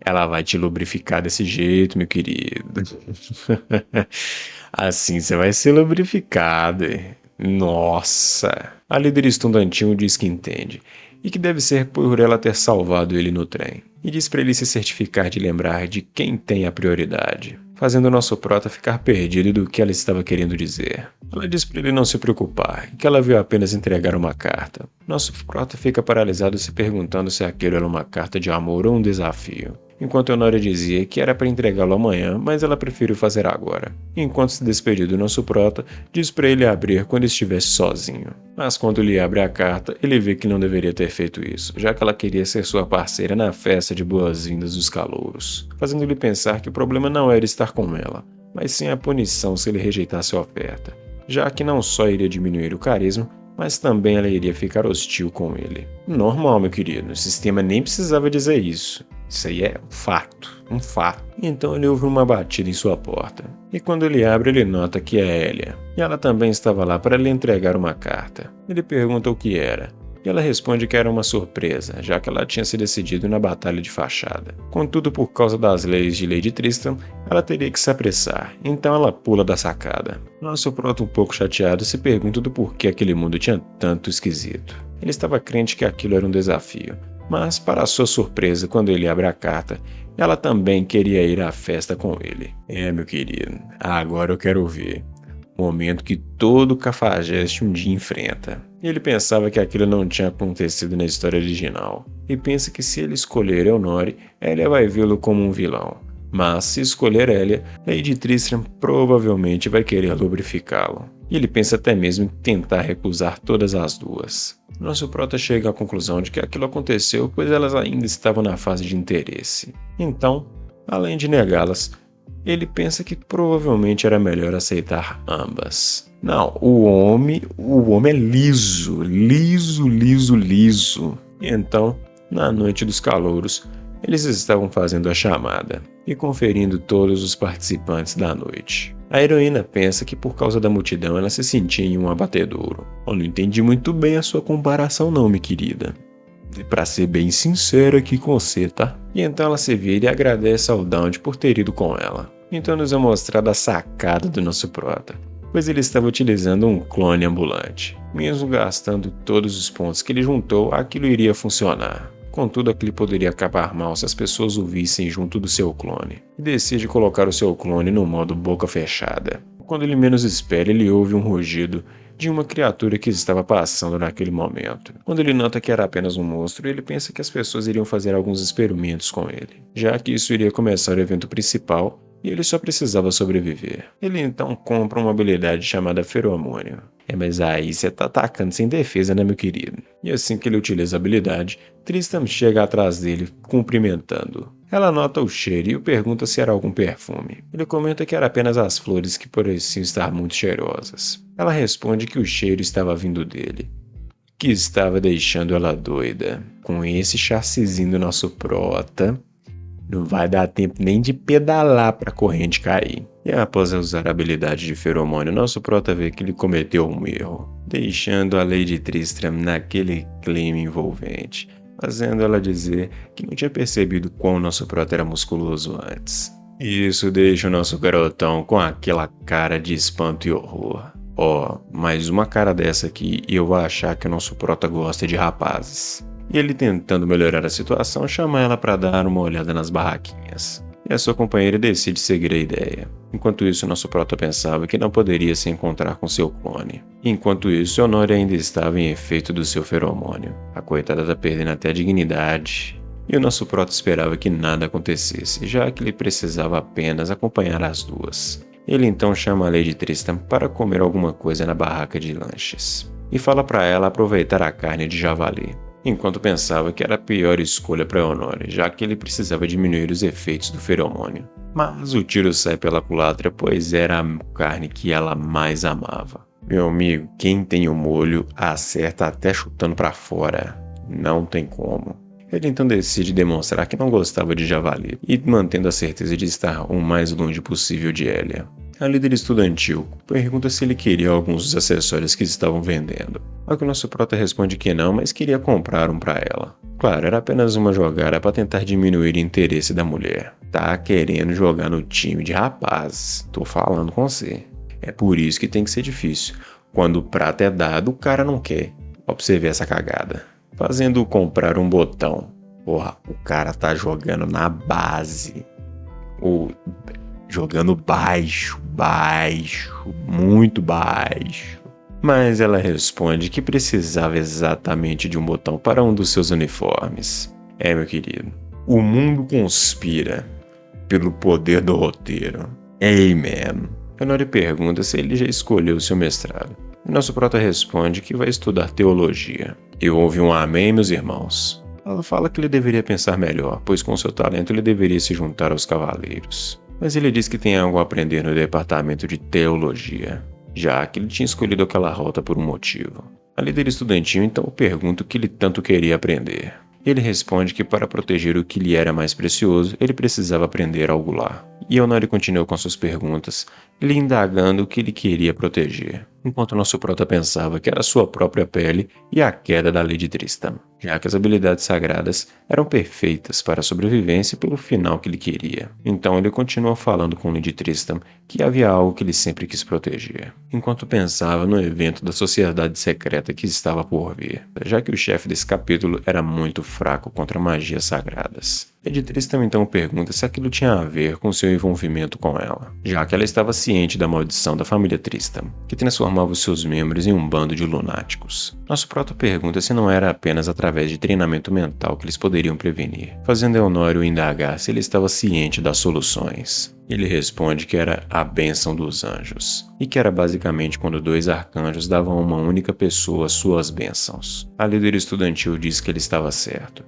Ela vai te lubrificar desse jeito, meu querido. Assim você vai ser lubrificado. Nossa. A líder estudantil diz que entende, e que deve ser por ela ter salvado ele no trem. E diz para ele se certificar de lembrar de quem tem a prioridade, fazendo o nosso prota ficar perdido do que ela estava querendo dizer. Ela diz para ele não se preocupar, e que ela veio apenas entregar uma carta. Nosso prota fica paralisado se perguntando se aquilo era uma carta de amor ou um desafio. enquanto Honório dizia que era para entregá-lo amanhã, mas ela preferiu fazer agora. Enquanto se despediu do nosso prota, disse para ele abrir quando estivesse sozinho. Mas quando ele abre a carta, ele vê que não deveria ter feito isso, já que ela queria ser sua parceira na festa de boas-vindas dos calouros, fazendo-lhe pensar que o problema não era estar com ela, mas sim a punição se ele rejeitasse a oferta, já que não só iria diminuir o carisma, mas também ela iria ficar hostil com ele. Normal, meu querido, o sistema nem precisava dizer isso. Isso aí é um fato, um fato. Então ele ouve uma batida em sua porta. E quando ele abre, ele nota que é Elia. E ela também estava lá para lhe entregar uma carta. Ele pergunta o que era. E ela responde que era uma surpresa, já que ela tinha se decidido na batalha de fachada. Contudo, por causa das leis de Lady Tristram, ela teria que se apressar, então ela pula da sacada. Nosso prota, um pouco chateado, se pergunta do porquê aquele mundo tinha tanto esquisito. Ele estava crente que aquilo era um desafio, mas, para sua surpresa, quando ele abre a carta, ela também queria ir à festa com ele. Meu querido, agora eu quero ver. Momento que todo cafajeste um dia enfrenta. Ele pensava que aquilo não tinha acontecido na história original, e pensa que se ele escolher Elnori, Elia vai vê-lo como um vilão. Mas se escolher Elia, Lady Tristram provavelmente vai querer lubrificá-lo. E ele pensa até mesmo em tentar recusar todas as duas. Nosso prota chega à conclusão de que aquilo aconteceu pois elas ainda estavam na fase de interesse. Então, além de negá-las, ele pensa que provavelmente era melhor aceitar ambas. Não, o homem é liso. Então, na noite dos calouros, eles estavam fazendo a chamada e conferindo todos os participantes da noite. A heroína pensa que por causa da multidão ela se sentia em um abatedouro. Eu não entendi muito bem a sua comparação não, minha querida. Pra ser bem sincero aqui com você, tá? E então ela se vira e agradece ao Daund por ter ido com ela. Então nos é mostrada a sacada do nosso prota, pois ele estava utilizando um clone ambulante. Mesmo gastando todos os pontos que ele juntou, aquilo iria funcionar. Contudo, aquilo poderia acabar mal se as pessoas o vissem junto do seu clone. E decide colocar o seu clone no modo boca fechada. Quando ele menos espera, ele ouve um rugido de uma criatura que estava passando naquele momento. Quando ele nota que era apenas um monstro, ele pensa que as pessoas iriam fazer alguns experimentos com ele, já que isso iria começar o evento principal e ele só precisava sobreviver. Ele então compra uma habilidade chamada Feromônio. Mas aí você tá atacando sem defesa, né, meu querido? E assim que ele utiliza a habilidade, Tristram chega atrás dele, cumprimentando. Ela nota o cheiro e o pergunta se era algum perfume. Ele comenta que era apenas as flores que pareciam estar muito cheirosas. Ela responde que o cheiro estava vindo dele, que estava deixando ela doida. Com esse chassizinho do nosso prota, não vai dar tempo nem de pedalar para a corrente cair. E após usar a habilidade de feromônio, nosso prota vê que ele cometeu um erro, deixando a Lady Tristram naquele clima envolvente, fazendo ela dizer que não tinha percebido quão nosso prota era musculoso antes. Isso deixa o nosso garotão com aquela cara de espanto e horror. Mais uma cara dessa aqui e eu vou achar que o nosso prota gosta de rapazes. E ele, tentando melhorar a situação, chama ela para dar uma olhada nas barraquinhas. E a sua companheira decide seguir a ideia. Enquanto isso, nosso prota pensava que não poderia se encontrar com seu clone. Enquanto isso, Honori ainda estava em efeito do seu feromônio. A coitada está perdendo até a dignidade. E o nosso prota esperava que nada acontecesse, já que ele precisava apenas acompanhar as duas. Ele então chama a Lady Tristram para comer alguma coisa na barraca de lanches. E fala para ela aproveitar a carne de javali. Enquanto pensava que era a pior escolha para Honori, já que ele precisava diminuir os efeitos do feromônio. Mas o tiro sai pela culatra, pois era a carne que ela mais amava. Meu amigo, quem tem o molho acerta até chutando para fora. Não tem como. Ele então decide demonstrar que não gostava de javali, e mantendo a certeza de estar o mais longe possível de Elia. A líder estudantil pergunta se ele queria alguns dos acessórios que estavam vendendo. Ao que o nosso prota responde que não, mas queria comprar um para ela. Claro, era apenas uma jogada para tentar diminuir o interesse da mulher. Tá querendo jogar no time de rapazes, tô falando com você. É por isso que tem que ser difícil. Quando o prato é dado, o cara não quer. Observe essa cagada. Fazendo comprar um botão. Porra, o cara tá jogando na base. Jogando baixo, muito baixo. Mas ela responde que precisava exatamente de um botão para um dos seus uniformes. Meu querido, O mundo conspira pelo poder do roteiro. Amen. Honório pergunta se ele já escolheu seu mestrado. E nosso prota responde que vai estudar teologia. E houve um amém, meus irmãos. Ela fala que ele deveria pensar melhor, pois com seu talento ele deveria se juntar aos cavaleiros. Mas ele diz que tem algo a aprender no departamento de teologia, já que ele tinha escolhido aquela rota por um motivo. A líder estudantil então pergunta o que ele tanto queria aprender. Ele responde que para proteger o que lhe era mais precioso, ele precisava aprender algo lá. E Honório continuou com suas perguntas, lhe indagando o que ele queria proteger, enquanto nosso prota pensava que era sua própria pele e a queda da Lady Tristram, já que as habilidades sagradas eram perfeitas para a sobrevivência pelo final que ele queria. Então ele continuou falando com Lady Tristram que havia algo que ele sempre quis proteger, enquanto pensava no evento da sociedade secreta que estava por vir, já que o chefe desse capítulo era muito fraco contra magias sagradas. Lady Tristram então pergunta se aquilo tinha a ver com seu envolvimento com ela, já que ela estava ciente da maldição da família Tristram, que transformava os seus membros em um bando de lunáticos. Nosso prota pergunta se não era apenas através de treinamento mental que eles poderiam prevenir, fazendo Honório indagar se ele estava ciente das soluções. Ele responde que era a bênção dos anjos, e que era basicamente quando dois arcanjos davam a uma única pessoa suas bênçãos. A líder estudantil diz que ele estava certo,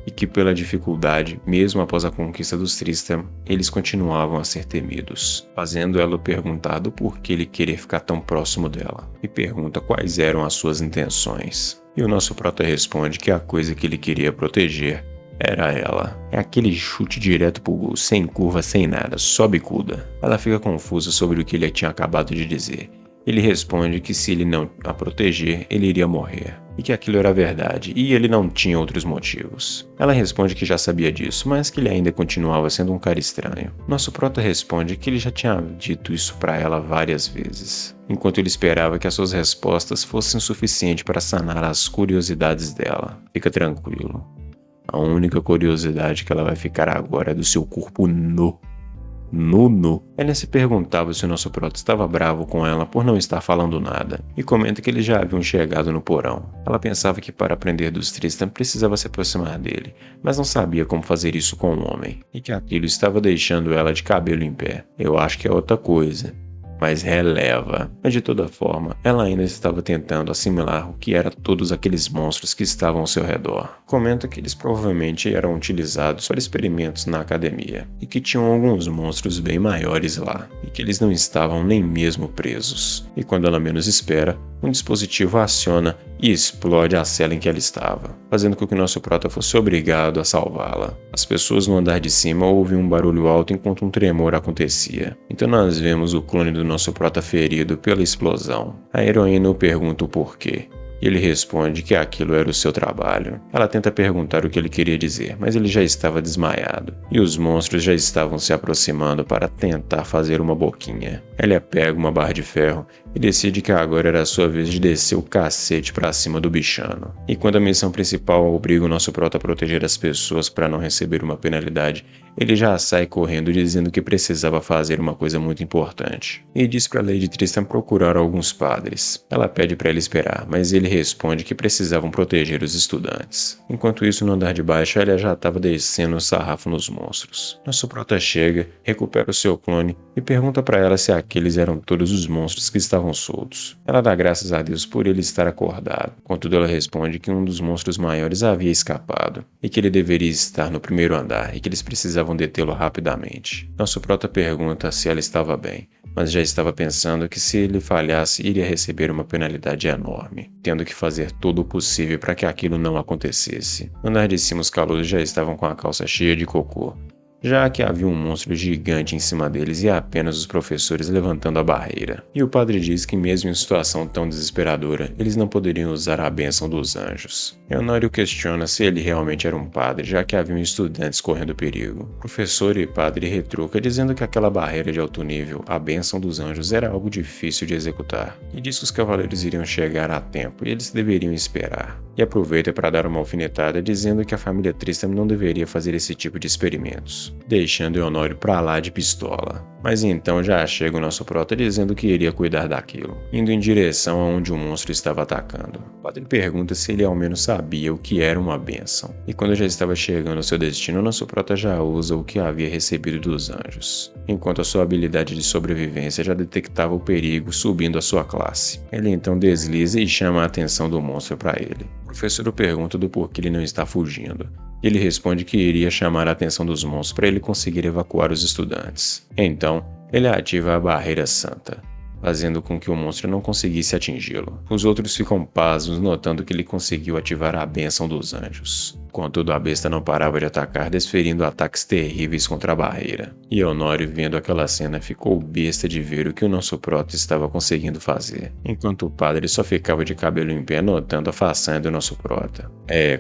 e que pela dificuldade, mesmo após a conquista dos Tristram, eles continuavam a ser temidos, fazendo ela perguntar do porquê ele querer ficar tão próximo dela, e pergunta quais eram as suas intenções. E o nosso prota responde que a coisa que ele queria proteger era ela. É aquele chute direto pro gol, sem curva, sem nada, só bicuda. Ela fica confusa sobre o que ele tinha acabado de dizer. Ele responde que se ele não a proteger, ele iria morrer, e que aquilo era verdade, e ele não tinha outros motivos. Ela responde que já sabia disso, mas que ele ainda continuava sendo um cara estranho. Nosso prota responde que ele já tinha dito isso pra ela várias vezes, enquanto ele esperava que as suas respostas fossem suficientes para sanar as curiosidades dela. Fica tranquilo. A única curiosidade que ela vai ficar agora é do seu corpo nu. Nu. Ela se perguntava se o nosso prota estava bravo com ela por não estar falando nada, e comenta que eles já haviam chegado no porão. Ela pensava que para aprender dos Tristram precisava se aproximar dele, mas não sabia como fazer isso com um homem, e que aquilo estava deixando ela de cabelo em pé. Eu acho que é outra coisa, mas releva. Mas de toda forma, ela ainda estava tentando assimilar o que eram todos aqueles monstros que estavam ao seu redor. Comenta que eles provavelmente eram utilizados para experimentos na academia, e que tinham alguns monstros bem maiores lá, e que eles não estavam nem mesmo presos. E quando ela menos espera, um dispositivo aciona e explode a cela em que ela estava, fazendo com que o nosso prota fosse obrigado a salvá-la. As pessoas no andar de cima ouvem um barulho alto enquanto um tremor acontecia. Então nós vemos o clone do nosso prota ferido pela explosão. A heroína o pergunta o porquê. E ele responde que aquilo era o seu trabalho. Ela tenta perguntar o que ele queria dizer, mas ele já estava desmaiado, e os monstros já estavam se aproximando para tentar fazer uma boquinha. Ela pega uma barra de ferro e decide que agora era a sua vez de descer o cacete para cima do bichano. E quando a missão principal obriga o nosso prota a proteger as pessoas para não receber uma penalidade, ele já sai correndo dizendo que precisava fazer uma coisa muito importante. E diz para Lady Tristram procurar alguns padres. Ela pede para ele esperar, mas ele responde que precisavam proteger os estudantes. Enquanto isso, no andar de baixo, ela já estava descendo o sarrafo nos monstros. Nosso prota chega, recupera o seu clone e pergunta para ela se aqueles eram todos os monstros que estavam soltos. Ela dá graças a Deus por ele estar acordado. Contudo, ela responde que um dos monstros maiores havia escapado e que ele deveria estar no primeiro andar e que eles precisavam detê-lo rapidamente. Nosso prota pergunta se ela estava bem, mas já estava pensando que se ele falhasse iria receber uma penalidade enorme, tendo que fazer todo o possível para que aquilo não acontecesse. No andar de cima, os calouros já estavam com a calça cheia de cocô, já que havia um monstro gigante em cima deles e apenas os professores levantando a barreira. E o padre diz que mesmo em situação tão desesperadora, eles não poderiam usar a bênção dos anjos. Honório questiona se ele realmente era um padre, já que haviam estudantes correndo perigo. O professor e padre retruca dizendo que aquela barreira de alto nível, a bênção dos anjos, era algo difícil de executar, e diz que os cavaleiros iriam chegar a tempo e eles deveriam esperar. E aproveita para dar uma alfinetada dizendo que a família Tristram não deveria fazer esse tipo de experimentos. anjos, deixando Eonório pra lá de pistola. Mas então já chega o nosso prota dizendo que iria cuidar daquilo, indo em direção aonde o monstro estava atacando. O padre pergunta se ele ao menos sabia o que era uma bênção, e quando já estava chegando ao seu destino, nosso prota já usa o que havia recebido dos anjos, enquanto a sua habilidade de sobrevivência já detectava o perigo subindo a sua classe. Ele então desliza e chama a atenção do monstro para ele. O professor pergunta do porquê ele não está fugindo. Ele responde que iria chamar a atenção dos monstros para ele conseguir evacuar os estudantes. Então, ele ativa a barreira santa, fazendo com que o monstro não conseguisse atingi-lo. Os outros ficam pasmos, notando que ele conseguiu ativar a bênção dos anjos. Contudo, a besta não parava de atacar, desferindo ataques terríveis contra a barreira. E Eonório, vendo aquela cena, ficou besta de ver o que o nosso prota estava conseguindo fazer, enquanto o padre só ficava de cabelo em pé, notando a façanha do nosso prota.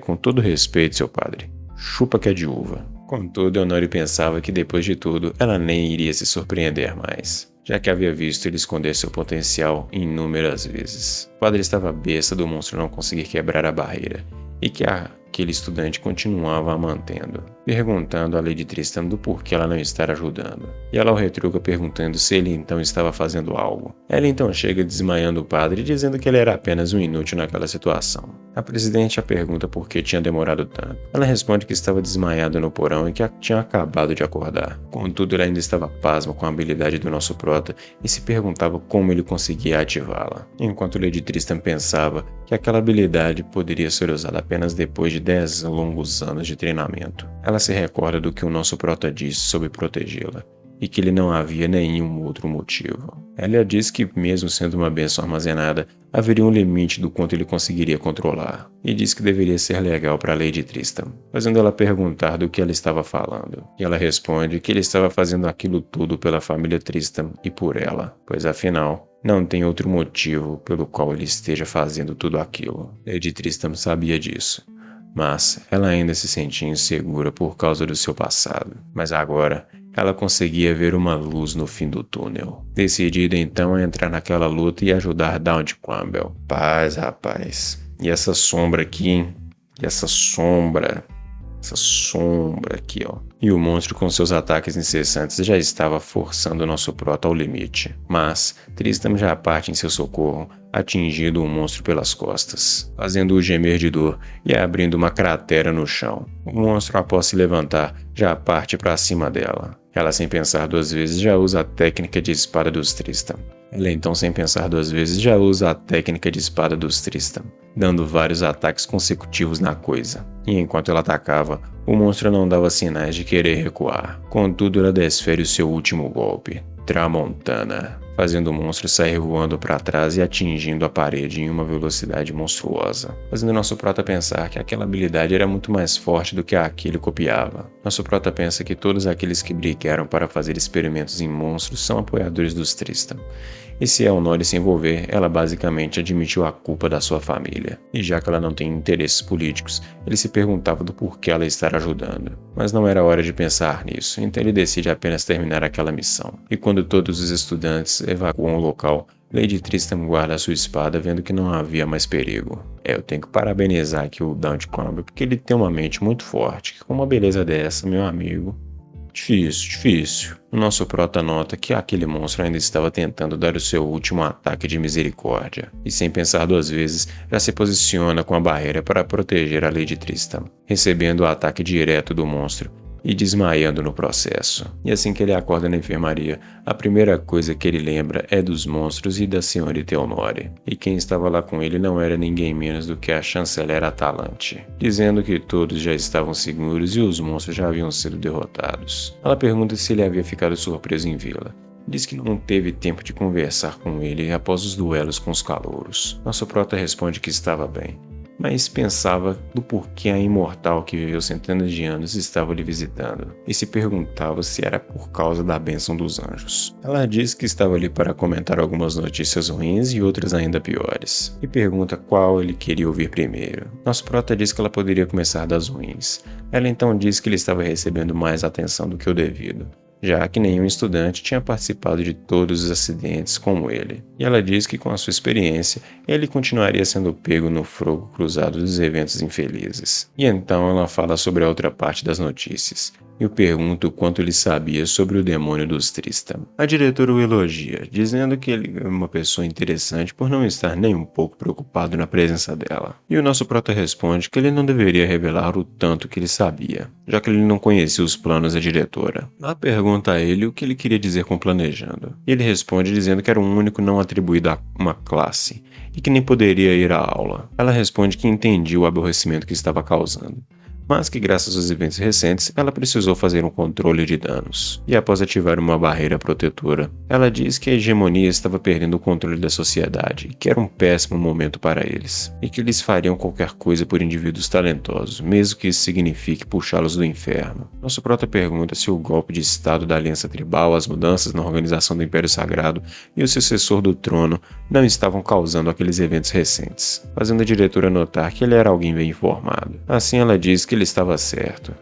Com todo respeito, seu padre, chupa que é de uva. Contudo, Eonório pensava que depois de tudo, ela nem iria se surpreender mais, já que havia visto ele esconder seu potencial inúmeras vezes. O padre estava besta do monstro não conseguir quebrar a barreira, e que aquele estudante continuava a mantendo, perguntando a Lady Tristan do porquê ela não estar ajudando. E ela o retruca perguntando se ele então estava fazendo algo. Ela então chega desmaiando o padre, dizendo que ele era apenas um inútil naquela situação. A presidente a pergunta por que tinha demorado tanto. Ela responde que estava desmaiado no porão e que tinha acabado de acordar. Contudo, ela ainda estava pasma com a habilidade do nosso prota e se perguntava como ele conseguia ativá-la. Enquanto Lady Tristan pensava que aquela habilidade poderia ser usada apenas depois de 10 longos anos de treinamento. Ela se recorda do que o nosso prota disse sobre protegê-la, e que ele não havia nenhum outro motivo. Ela diz que, mesmo sendo uma bênção armazenada, haveria um limite do quanto ele conseguiria controlar, e diz que deveria ser legal para Lady Tristan, fazendo ela perguntar do que ela estava falando. E ela responde que ele estava fazendo aquilo tudo pela família Tristan e por ela, pois afinal, não tem outro motivo pelo qual ele esteja fazendo tudo aquilo. Lady Tristan sabia disso, mas ela ainda se sentia insegura por causa do seu passado. Mas agora, ela conseguia ver uma luz no fim do túnel. Decidida então a entrar naquela luta e ajudar Dawn Campbell. Paz, rapaz. E essa sombra aqui, hein? E essa sombra aqui, ó. E o monstro com seus ataques incessantes já estava forçando o nosso prota ao limite. Mas Tristan já parte em seu socorro, atingindo o monstro pelas costas, fazendo-o gemer de dor e abrindo uma cratera no chão. O monstro, após se levantar, já parte para cima dela. Ela, sem pensar duas vezes, já usa a técnica de espada dos Tristan. Dando vários ataques consecutivos na coisa. E enquanto ela atacava, o monstro não dava sinais de querer recuar. Contudo, ela desfere o seu último golpe, Tramontana, fazendo o monstro sair voando para trás e atingindo a parede em uma velocidade monstruosa, fazendo nosso prota pensar que aquela habilidade era muito mais forte do que a que ele copiava. Nosso prota pensa que todos aqueles que brigaram para fazer experimentos em monstros são apoiadores dos Tristan. E se Eonório se envolver, ela basicamente admitiu a culpa da sua família. E já que ela não tem interesses políticos, ele se perguntava do porquê ela estar ajudando. Mas não era hora de pensar nisso, então ele decide apenas terminar aquela missão. E quando todos os estudantes evacuam o local, Lady Tristan guarda sua espada, vendo que não havia mais perigo. Eu tenho que parabenizar aqui o Dawn Campbell, porque ele tem uma mente muito forte. Com uma beleza dessa, meu amigo... Difícil. O nosso prota nota que aquele monstro ainda estava tentando dar o seu último ataque de misericórdia, e sem pensar duas vezes, já se posiciona com a barreira para proteger a Lady Tristan, recebendo o ataque direto do monstro e desmaiando no processo. E assim que ele acorda na enfermaria, a primeira coisa que ele lembra é dos monstros e da senhorita Eonório. E quem estava lá com ele não era ninguém menos do que a chanceler Atalante, dizendo que todos já estavam seguros e os monstros já haviam sido derrotados. Ela pergunta se ele havia ficado surpreso em vê-la. Diz que não teve tempo de conversar com ele após os duelos com os calouros. Nosso prota responde que estava bem, mas pensava do porquê a imortal que viveu centenas de anos estava lhe visitando, e se perguntava se era por causa da bênção dos anjos. Ela diz que estava ali para comentar algumas notícias ruins e outras ainda piores, e pergunta qual ele queria ouvir primeiro. Nosso prota diz que ela poderia começar das ruins. Ela então diz que ele estava recebendo mais atenção do que o devido, já que nenhum estudante tinha participado de todos os acidentes como ele. E ela diz que com a sua experiência, ele continuaria sendo pego no fogo cruzado dos eventos infelizes. E então ela fala sobre a outra parte das notícias. Eu pergunto o quanto ele sabia sobre o demônio dos Tristan. A diretora o elogia, dizendo que ele é uma pessoa interessante por não estar nem um pouco preocupado na presença dela. E o nosso prota responde que ele não deveria revelar o tanto que ele sabia, já que ele não conhecia os planos da diretora. Ela pergunta a ele o que ele queria dizer com planejando. E ele responde dizendo que era um único não atribuído a uma classe, e que nem poderia ir à aula. Ela responde que entendia o aborrecimento que estava causando, mas que graças aos eventos recentes, ela precisou fazer um controle de danos. E após ativar uma barreira protetora, ela diz que a hegemonia estava perdendo o controle da sociedade, que era um péssimo momento para eles, e que eles fariam qualquer coisa por indivíduos talentosos, mesmo que isso signifique puxá-los do inferno. Nosso prota pergunta se o golpe de estado da Aliança Tribal, as mudanças na organização do Império Sagrado e o sucessor do trono não estavam causando aqueles eventos recentes, fazendo a diretora notar que ele era alguém bem informado. Assim ela diz que ele estava certo,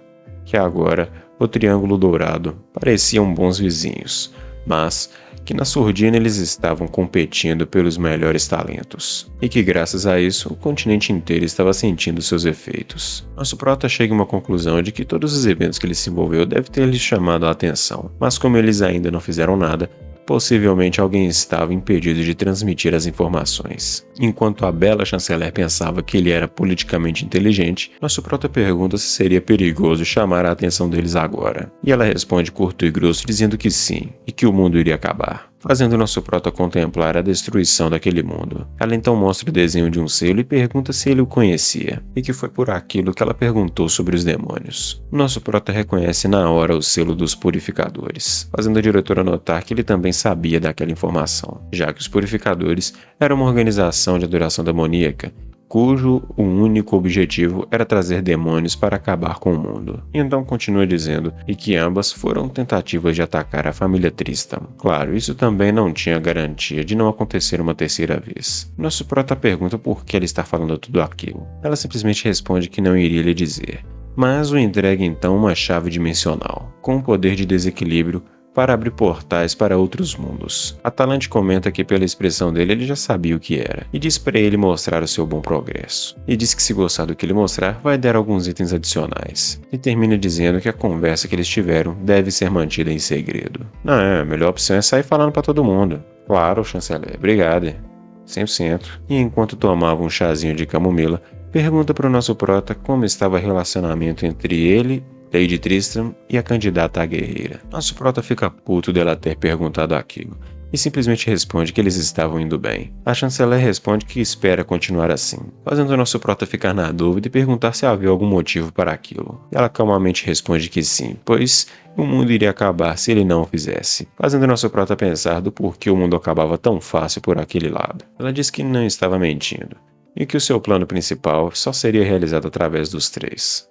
que agora o Triângulo Dourado pareciam bons vizinhos, mas que na surdina eles estavam competindo pelos melhores talentos, e que graças a isso o continente inteiro estava sentindo seus efeitos. Nosso prota chega a uma conclusão de que todos os eventos que ele se envolveu devem ter lhes chamado a atenção, mas como eles ainda não fizeram nada, possivelmente alguém estava impedido de transmitir as informações. Enquanto a bela chanceler pensava que ele era politicamente inteligente, nosso prota pergunta se seria perigoso chamar a atenção deles agora. E ela responde curto e grosso dizendo que sim, e que o mundo iria acabar, fazendo nosso prota contemplar a destruição daquele mundo. Ela então mostra o desenho de um selo e pergunta se ele o conhecia, e que foi por aquilo que ela perguntou sobre os demônios. Nosso prota reconhece na hora o selo dos purificadores, fazendo a diretora notar que ele também sabia daquela informação, já que os purificadores eram uma organização de adoração demoníaca, cujo único objetivo era trazer demônios para acabar com o mundo. Então continua dizendo e que ambas foram tentativas de atacar a família Tristan. Claro, isso também não tinha garantia de não acontecer uma terceira vez. Nosso prota pergunta por que ela está falando tudo aquilo. Ela simplesmente responde que não iria lhe dizer, mas o entrega então uma chave dimensional, com o poder de desequilíbrio para abrir portais para outros mundos. Atalante comenta que pela expressão dele ele já sabia o que era, e diz para ele mostrar o seu bom progresso. E diz que se gostar do que ele mostrar, vai dar alguns itens adicionais. E termina dizendo que a conversa que eles tiveram deve ser mantida em segredo. A melhor opção é sair falando para todo mundo. Claro, chanceler, obrigado. 100%. E enquanto tomava um chazinho de camomila, pergunta para o nosso prota como estava o relacionamento entre ele, Lady Tristram e a candidata à guerreira. Nosso prota fica puto dela ter perguntado aquilo, e simplesmente responde que eles estavam indo bem. A chanceler responde que espera continuar assim, fazendo o nosso prota ficar na dúvida e perguntar se havia algum motivo para aquilo. Ela calmamente responde que sim, pois o mundo iria acabar se ele não o fizesse, fazendo nosso prota pensar do porquê o mundo acabava tão fácil por aquele lado. Ela diz que não estava mentindo, e que o seu plano principal só seria realizado através dos três.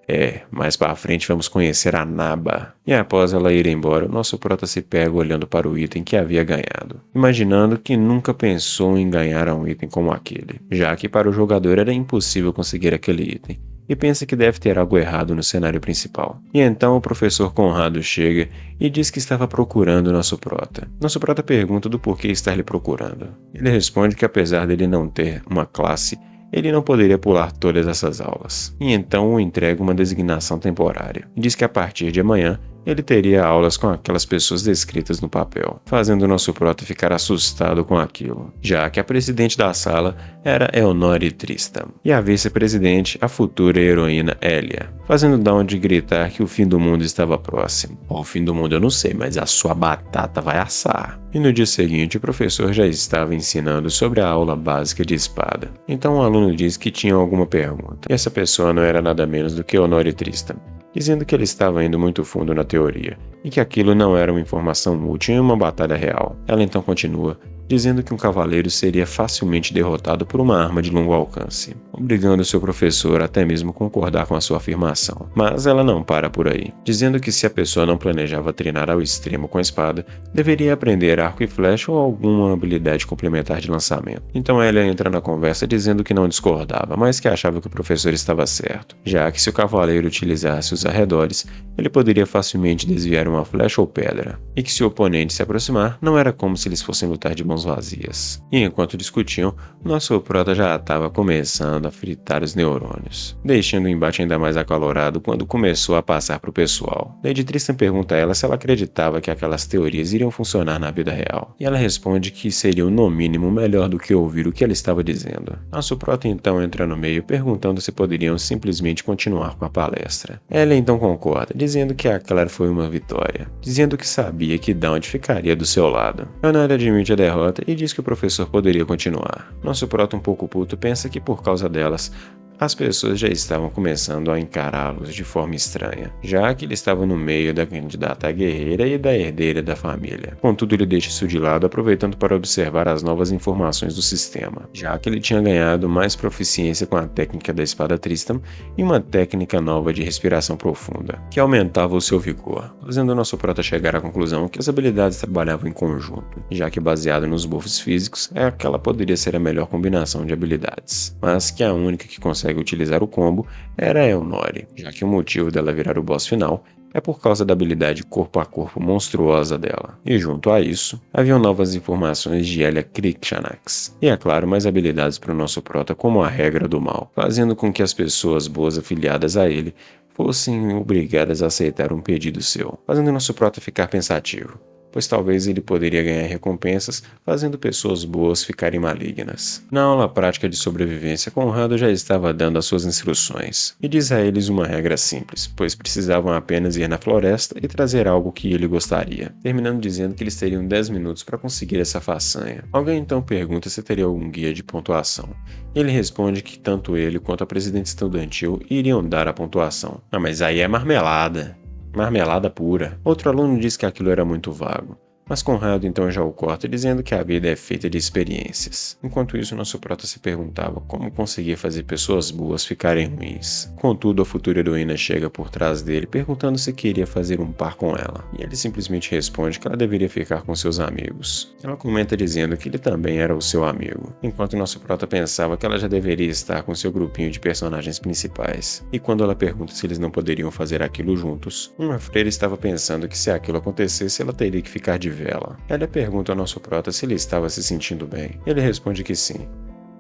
Mais para frente vamos conhecer a Naba. E após ela ir embora, o nosso prota se pega olhando para o item que havia ganhado, imaginando que nunca pensou em ganhar um item como aquele, já que para o jogador era impossível conseguir aquele item, e pensa que deve ter algo errado no cenário principal. E então o professor Conrado chega e diz que estava procurando nosso prota. Nosso prota pergunta do porquê estar lhe procurando. Ele responde que apesar dele não ter uma classe, ele não poderia pular todas essas aulas. E então o entrega uma designação temporária. E diz que a partir de amanhã, ele teria aulas com aquelas pessoas descritas no papel, fazendo o nosso prota ficar assustado com aquilo, já que a presidente da sala era Elnori Tristan, e a vice-presidente, a futura heroína Elia, fazendo Dawn de gritar que o fim do mundo estava próximo. O fim do mundo eu não sei, mas a sua batata vai assar. E no dia seguinte, o professor já estava ensinando sobre a aula básica de espada. Então o aluno disse que tinha alguma pergunta, e essa pessoa não era nada menos do que Elnori Tristan, dizendo que ele estava indo muito fundo na teoria, e que aquilo não era uma informação útil em uma batalha real. Ela então continua, dizendo que um cavaleiro seria facilmente derrotado por uma arma de longo alcance. obrigando seu professor a até mesmo concordar com a sua afirmação. Mas ela não para por aí, dizendo que se a pessoa não planejava treinar ao extremo com a espada, deveria aprender arco e flecha ou alguma habilidade complementar de lançamento. Então ela entra na conversa dizendo que não discordava, mas que achava que o professor estava certo, já que se o cavaleiro utilizasse os arredores, ele poderia facilmente desviar uma flecha ou pedra, e que se o oponente se aproximar, não era como se eles fossem lutar de mãos vazias. E enquanto discutiam, nosso prota já estava começando a fritar os neurônios, deixando o embate ainda mais acalorado quando começou a passar para o pessoal. Lady Tristan pergunta a ela se ela acreditava que aquelas teorias iriam funcionar na vida real, e ela responde que seriam no mínimo melhor do que ouvir o que ela estava dizendo. Nosso prota então entra no meio perguntando se poderiam simplesmente continuar com a palestra. Ela então concorda, dizendo que aquela foi uma vitória, dizendo que sabia que Dawn ficaria do seu lado. Ana admite a derrota e diz que o professor poderia continuar. Nosso prota, um pouco puto, pensa que por causa delas, as pessoas já estavam começando a encará-los de forma estranha, já que ele estava no meio da candidata guerreira e da herdeira da família. Contudo, ele deixa isso de lado, aproveitando para observar as novas informações do sistema, já que ele tinha ganhado mais proficiência com a técnica da espada Tristan e uma técnica nova de respiração profunda, que aumentava o seu vigor, fazendo o nosso prota chegar à conclusão que as habilidades trabalhavam em conjunto, já que baseado nos buffs físicos, aquela poderia ser a melhor combinação de habilidades, mas que a única que consegue utilizar o combo era a Elnori, já que o motivo dela virar o boss final é por causa da habilidade corpo a corpo monstruosa dela. E junto a isso, haviam novas informações de Elia Krikshanax. E é claro, mais habilidades para o nosso prota como a regra do mal, fazendo com que as pessoas boas afiliadas a ele fossem obrigadas a aceitar um pedido seu, fazendo o nosso prota ficar pensativo, pois talvez ele poderia ganhar recompensas fazendo pessoas boas ficarem malignas. Na aula prática de sobrevivência, Conrado já estava dando as suas instruções, e diz a eles uma regra simples, pois precisavam apenas ir na floresta e trazer algo que ele gostaria, terminando dizendo que eles teriam 10 minutos para conseguir essa façanha. Alguém então pergunta se teria algum guia de pontuação. Ele responde que tanto ele quanto a presidente estudantil iriam dar a pontuação. Ah, mas aí é marmelada. Marmelada pura. Outro aluno disse que aquilo era muito vago, mas Conrado então já o corta dizendo que a vida é feita de experiências. Enquanto isso, nosso prota se perguntava como conseguir fazer pessoas boas ficarem ruins. Contudo, a futura heroína chega por trás dele perguntando se queria fazer um par com ela, e ele simplesmente responde que ela deveria ficar com seus amigos. Ela comenta dizendo que ele também era o seu amigo, enquanto nosso prota pensava que ela já deveria estar com seu grupinho de personagens principais. E quando ela pergunta se eles não poderiam fazer aquilo juntos, uma freira estava pensando que se aquilo acontecesse, ela teria que ficar de vela. Ela pergunta ao nosso prota se ele estava se sentindo bem. Ele responde que sim,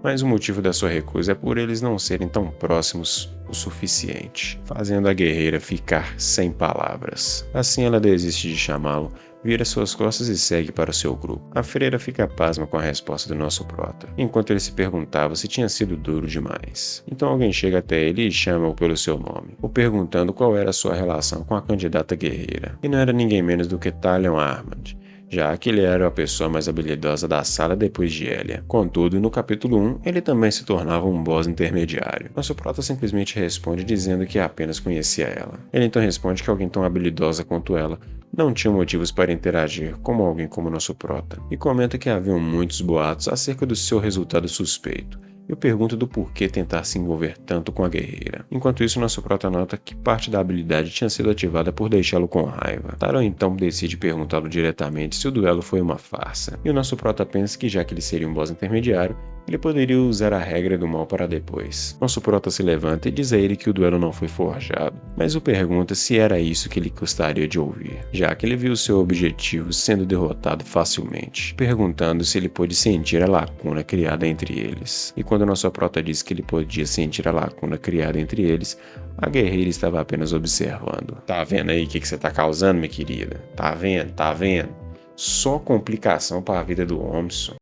mas o motivo da sua recusa é por eles não serem tão próximos o suficiente, fazendo a guerreira ficar sem palavras. Assim ela desiste de chamá-lo, vira suas costas e segue para o seu grupo. A freira fica pasma com a resposta do nosso prota, enquanto ele se perguntava se tinha sido duro demais. Então alguém chega até ele e chama-o pelo seu nome, o perguntando qual era a sua relação com a candidata guerreira. E não era ninguém menos do que Talion Armand, já que ele era a pessoa mais habilidosa da sala depois de Elia. Contudo, no capítulo 1, ele também se tornava um boss intermediário. Nosso prota simplesmente responde dizendo que apenas conhecia ela. Ele então responde que alguém tão habilidosa quanto ela não tinha motivos para interagir como alguém como nosso prota, e comenta que haviam muitos boatos acerca do seu resultado suspeito. Eu pergunto do porquê tentar se envolver tanto com a guerreira. Enquanto isso, nosso prota nota que parte da habilidade tinha sido ativada por deixá-lo com raiva. Taro então decide perguntá-lo diretamente se o duelo foi uma farsa, e o nosso prota pensa que já que ele seria um boss intermediário, ele poderia usar a regra do mal para depois. Nosso prota se levanta e diz a ele que o duelo não foi forjado, mas o pergunta se era isso que ele gostaria de ouvir, já que ele viu seu objetivo sendo derrotado facilmente, perguntando se ele pôde sentir a lacuna criada entre eles. E quando nosso prota diz que ele podia sentir a lacuna criada entre eles, a guerreira estava apenas observando. Tá vendo aí o que você tá causando, minha querida? Tá vendo? Tá vendo? Só complicação para a vida do homem.